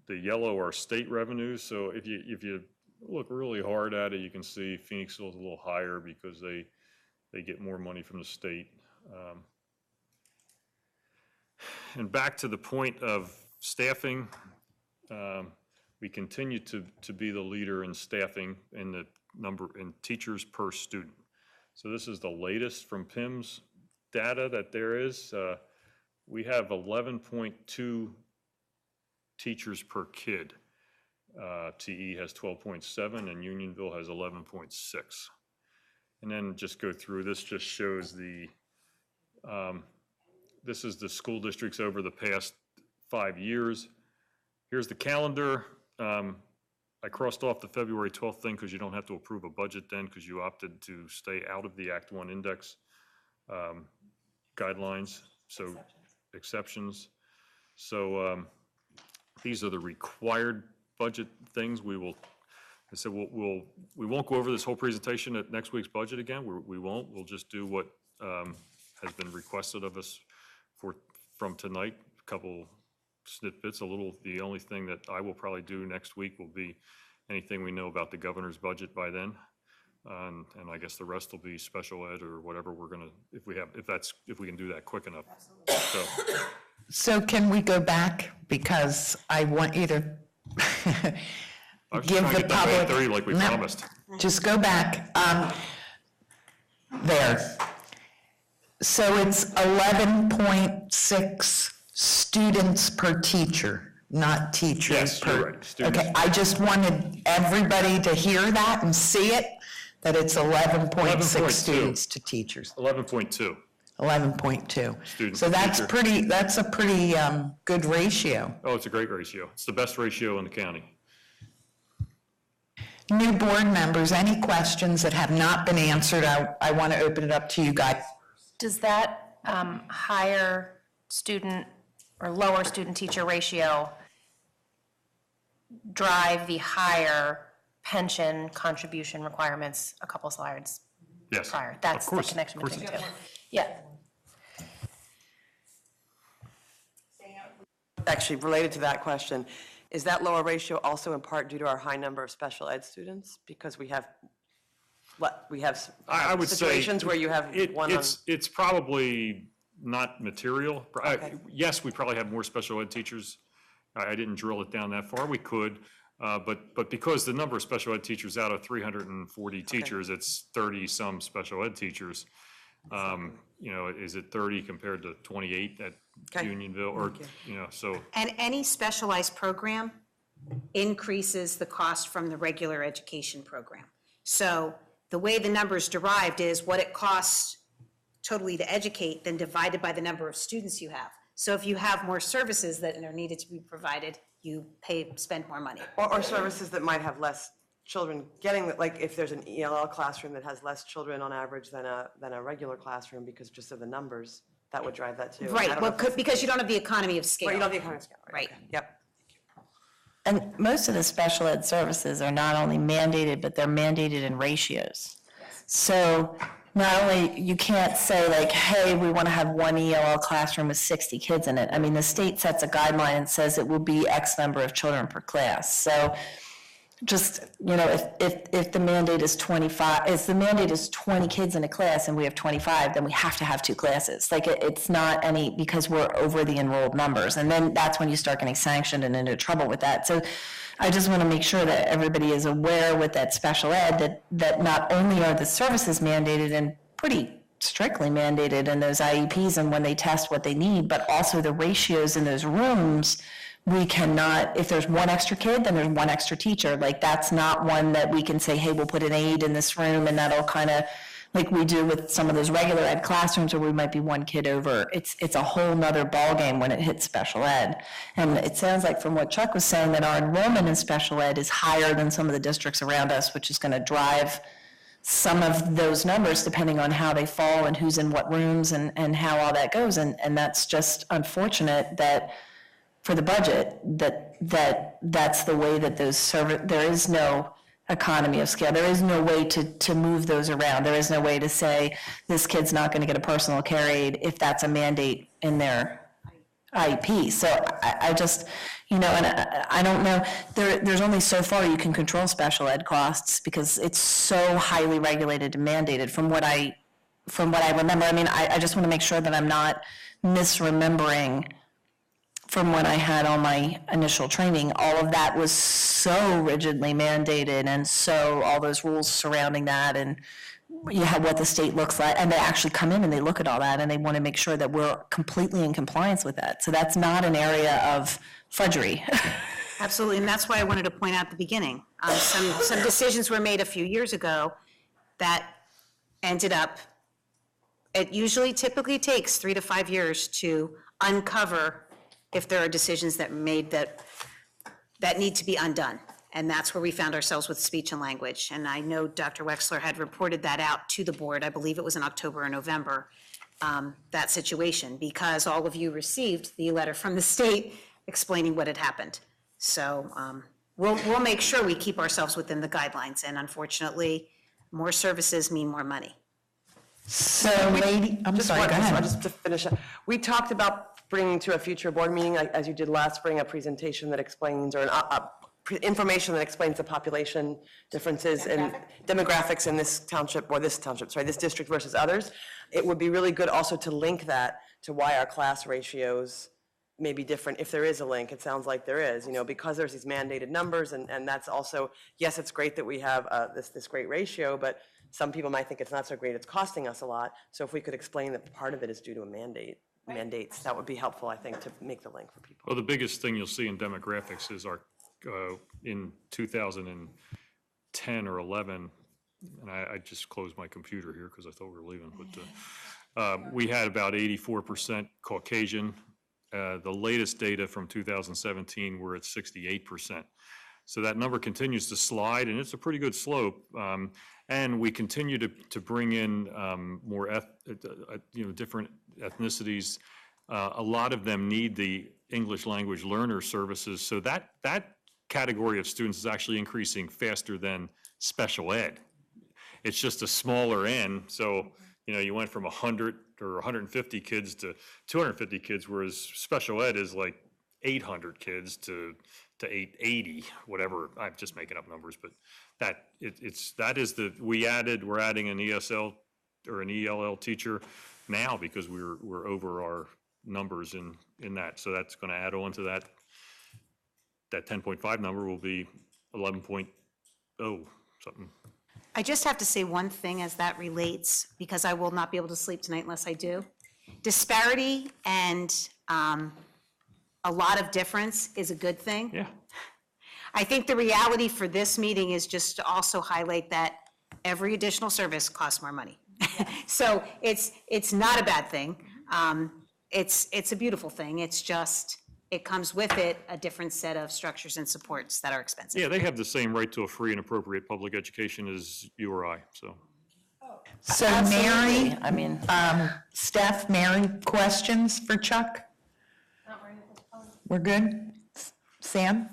The yellow are state revenues. So if you look really hard at it, you can see Phoenixville is a little higher because they get more money from the state. And back to the point of staffing, we continue to be the leader in staffing in the number in teachers per student. So this is the latest from PIMS data that there is. We have 11.2 teachers per kid. TE has 12.7 and Unionville has 11.6. And then just go through, this just shows this is the school districts over the past 5 years. Here's the calendar. I crossed off the February 12th thing because you don't have to approve a budget then because you opted to stay out of the Act 1 index guidelines, so exceptions. So these are the required budget things. We won't go over this whole presentation at next week's budget again. We won't. We'll just do what has been requested of us from tonight. A couple snippets. The only thing that I will probably do next week will be anything we know about the governor's budget by then. And I guess the rest will be special ed or whatever we're gonna, if we can do that quick enough. So can we go back? Because I want you to I was give trying to the get done by public. 8:30 like we No, promised. Just go back. There. So it's 11.6 students per teacher, not teachers Yes, per. you're right, students. Okay, I just wanted everybody to hear that and see it, that it's 11.6 11.2. students to teachers. 11.2. 11.2. Student So to that's teacher. that's a pretty good ratio. Oh, it's a great ratio. It's the best ratio in the county. New board members, any questions that have not been answered, I want to open it up to you guys. Does that higher student or lower student-teacher ratio drive the higher pension contribution requirements a couple slides Yes. prior? That's Of course, the connection of course between it the two. Yeah. Actually, related to that question, is that lower ratio also in part due to our high number of special ed students? Because we have I would say. situations where you have one on. It's probably not material. Yes, we probably have more special ed teachers. I didn't drill it down that far. We could. But because the number of special ed teachers out of 340 teachers, it's 30-some special ed teachers. You know, is it 30 compared to 28 at Okay. Unionville or, you know, so. And any specialized program increases the cost from the regular education program. So the way the number's derived is what it costs totally to educate, then divided by the number of students you have. So if you have more services that are needed to be provided, you spend more money. Or services that might have less children getting, like if there's an ELL classroom that has less children on average than a regular classroom because just of the numbers, that would drive that too. I Right, don't know well, if that's- because you don't have the economy of scale. Right, you don't have the economy scale. Right. Okay. Yep. And most of the special ed services are not only mandated, but they're mandated in ratios. So not only, you can't say like, hey, we want to have one ELL classroom with 60 kids in it. I mean, the state sets a guideline and says it will be X number of children per class. So just, you know, if the mandate is 25, if the mandate is 20 kids in a class and we have 25, then we have to have two classes. Like it's not any, because we're over the enrolled numbers. And then that's when you start getting sanctioned and into trouble with that. So I just want to make sure that everybody is aware with that special ed that not only are the services mandated and pretty strictly mandated in those IEPs and when they test what they need, but also the ratios in those rooms. We cannot, if there's one extra kid, then there's one extra teacher. Like, that's not one that we can say, hey, we'll put an aide in this room and that'll kind of, like we do with some of those regular ed classrooms where we might be one kid over. It's a whole nother ballgame when it hits special ed. And it sounds like from what Chuck was saying that our enrollment in special ed is higher than some of the districts around us, which is going to drive some of those numbers depending on how they fall and who's in what rooms and how all that goes. And that's just unfortunate that for the budget, that's the way that those there is no economy of scale. There is no way to move those around. There is no way to say, this kid's not going to get a personal care aide if that's a mandate in their IEP. So I just, you know, and I don't know, there's only so far you can control special ed costs because it's so highly regulated and mandated from what I remember. I mean, I just want to make sure that I'm not misremembering from when I had all my initial training. All of that was so rigidly mandated and so all those rules surrounding that and you have what the state looks like, and they actually come in and they look at all that and they want to make sure that we're completely in compliance with that. So that's not an area of fudgery. Absolutely, and that's why I wanted to point out at the beginning. Some decisions were made a few years ago that ended up, it typically takes 3 to 5 years to uncover if there are decisions that made that need to be undone. And that's where we found ourselves with speech and language. And I know Dr. Wexler had reported that out to the board, I believe it was in October or November, that situation, because all of you received the letter from the state explaining what had happened. So we'll make sure we keep ourselves within the guidelines, and unfortunately, more services mean more money. So, lady, I'm Just sorry, one, go ahead. just to finish up. We talked about bringing to a future board meeting, like, as you did last spring, a presentation that explains, or information that explains the population differences and demographics in this township, this district versus others. It would be really good also to link that to why our class ratios may be different, if there is a link. It sounds like there is, you know, because there's these mandated numbers, and that's also, yes, it's great that we have this great ratio, but some people might think it's not so great, it's costing us a lot. So if we could explain that part of it is due to a mandates, that would be helpful, I think, to make the link for people. Well, the biggest thing you'll see in demographics is our, in 2010 or 11, and I just closed my computer here because I thought we were leaving, but We had about 84% Caucasian. The latest data from 2017, we're at 68%. So that number continues to slide, and it's a pretty good slope. And we continue to bring in more, different ethnicities. A lot of them need the English language learner services. So that category of students is actually increasing faster than special ed. It's just a smaller N. So, you went from 100 or 150 kids to 250 kids, whereas special ed is like 800 kids to 880, whatever. I'm just making up numbers, but we're adding an ESL or an ELL teacher now because we're over our numbers in that. So that's going to add on to that 10.5 number will be 11.0 something. I just have to say one thing as that relates, because I will not be able to sleep tonight unless I do. Disparity and a lot of difference is a good thing. Yeah. I think the reality for this meeting is just to also highlight that every additional service costs more money. So it's not a bad thing. It's a beautiful thing. It's just, it comes with it a different set of structures and supports that are expensive. Yeah, they have the same right to a free and appropriate public education as you or I, so. So Absolutely. Mary, I mean, Steph, Mary, questions for Chuck? We're good? Sam?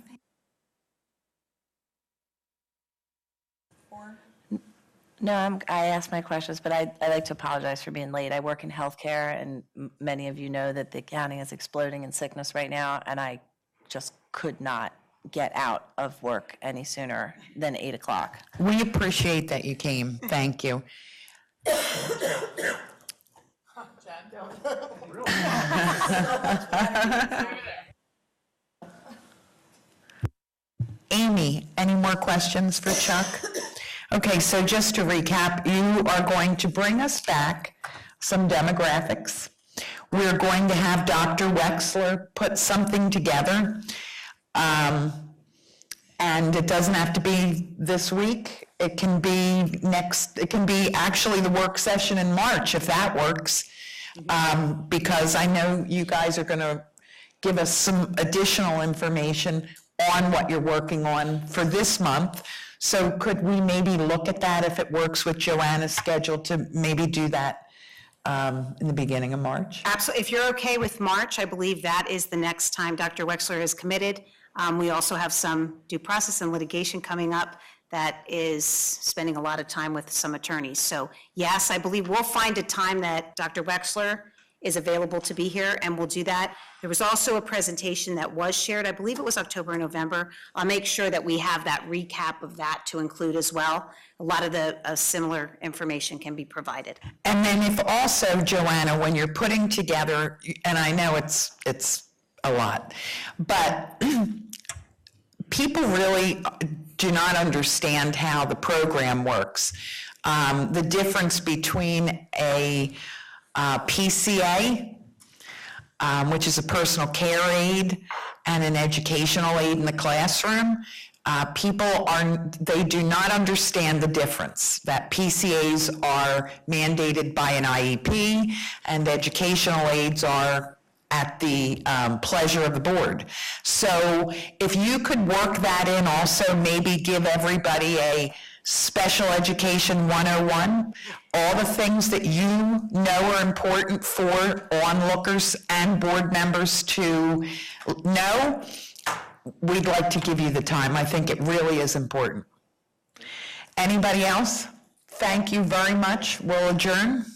no, I asked my questions, but I like to apologize for being late. I work in healthcare, and many of you know that the county is exploding in sickness right now, and I just could not get out of work any sooner than 8 o'clock. We appreciate that you came. Thank you. Amy, any more questions for Chuck? Okay, so just to recap, you are going to bring us back some demographics. We're going to have Dr. Wexler put something together. And it doesn't have to be this week. It can be actually the work session in March, if that works. Because I know you guys are gonna give us some additional information on what you're working on for this month. So could we maybe look at that if it works with Joanna's schedule to maybe do that in the beginning of March? Absolutely. If you're okay with March, I believe that is the next time Dr. Wexler is committed. We also have some due process and litigation coming up that is spending a lot of time with some attorneys. So yes, I believe we'll find a time that Dr. Wexler is available to be here, and we'll do that. There was also a presentation that was shared, I believe it was October or November. I'll make sure that we have that recap of that to include as well. A lot of the similar information can be provided. And then if also, Joanna, when you're putting together, and I know it's a lot, but people really do not understand how the program works. The difference between a PCA, which is a personal care aide, and an educational aide in the classroom. They do not understand the difference, that PCAs are mandated by an IEP and educational aides are at the pleasure of the board. So if you could work that in also, maybe give everybody a special education 101, all the things that you know are important for onlookers and board members to know, we'd like to give you the time. I think it really is important. Anybody else? Thank you very much. We'll adjourn.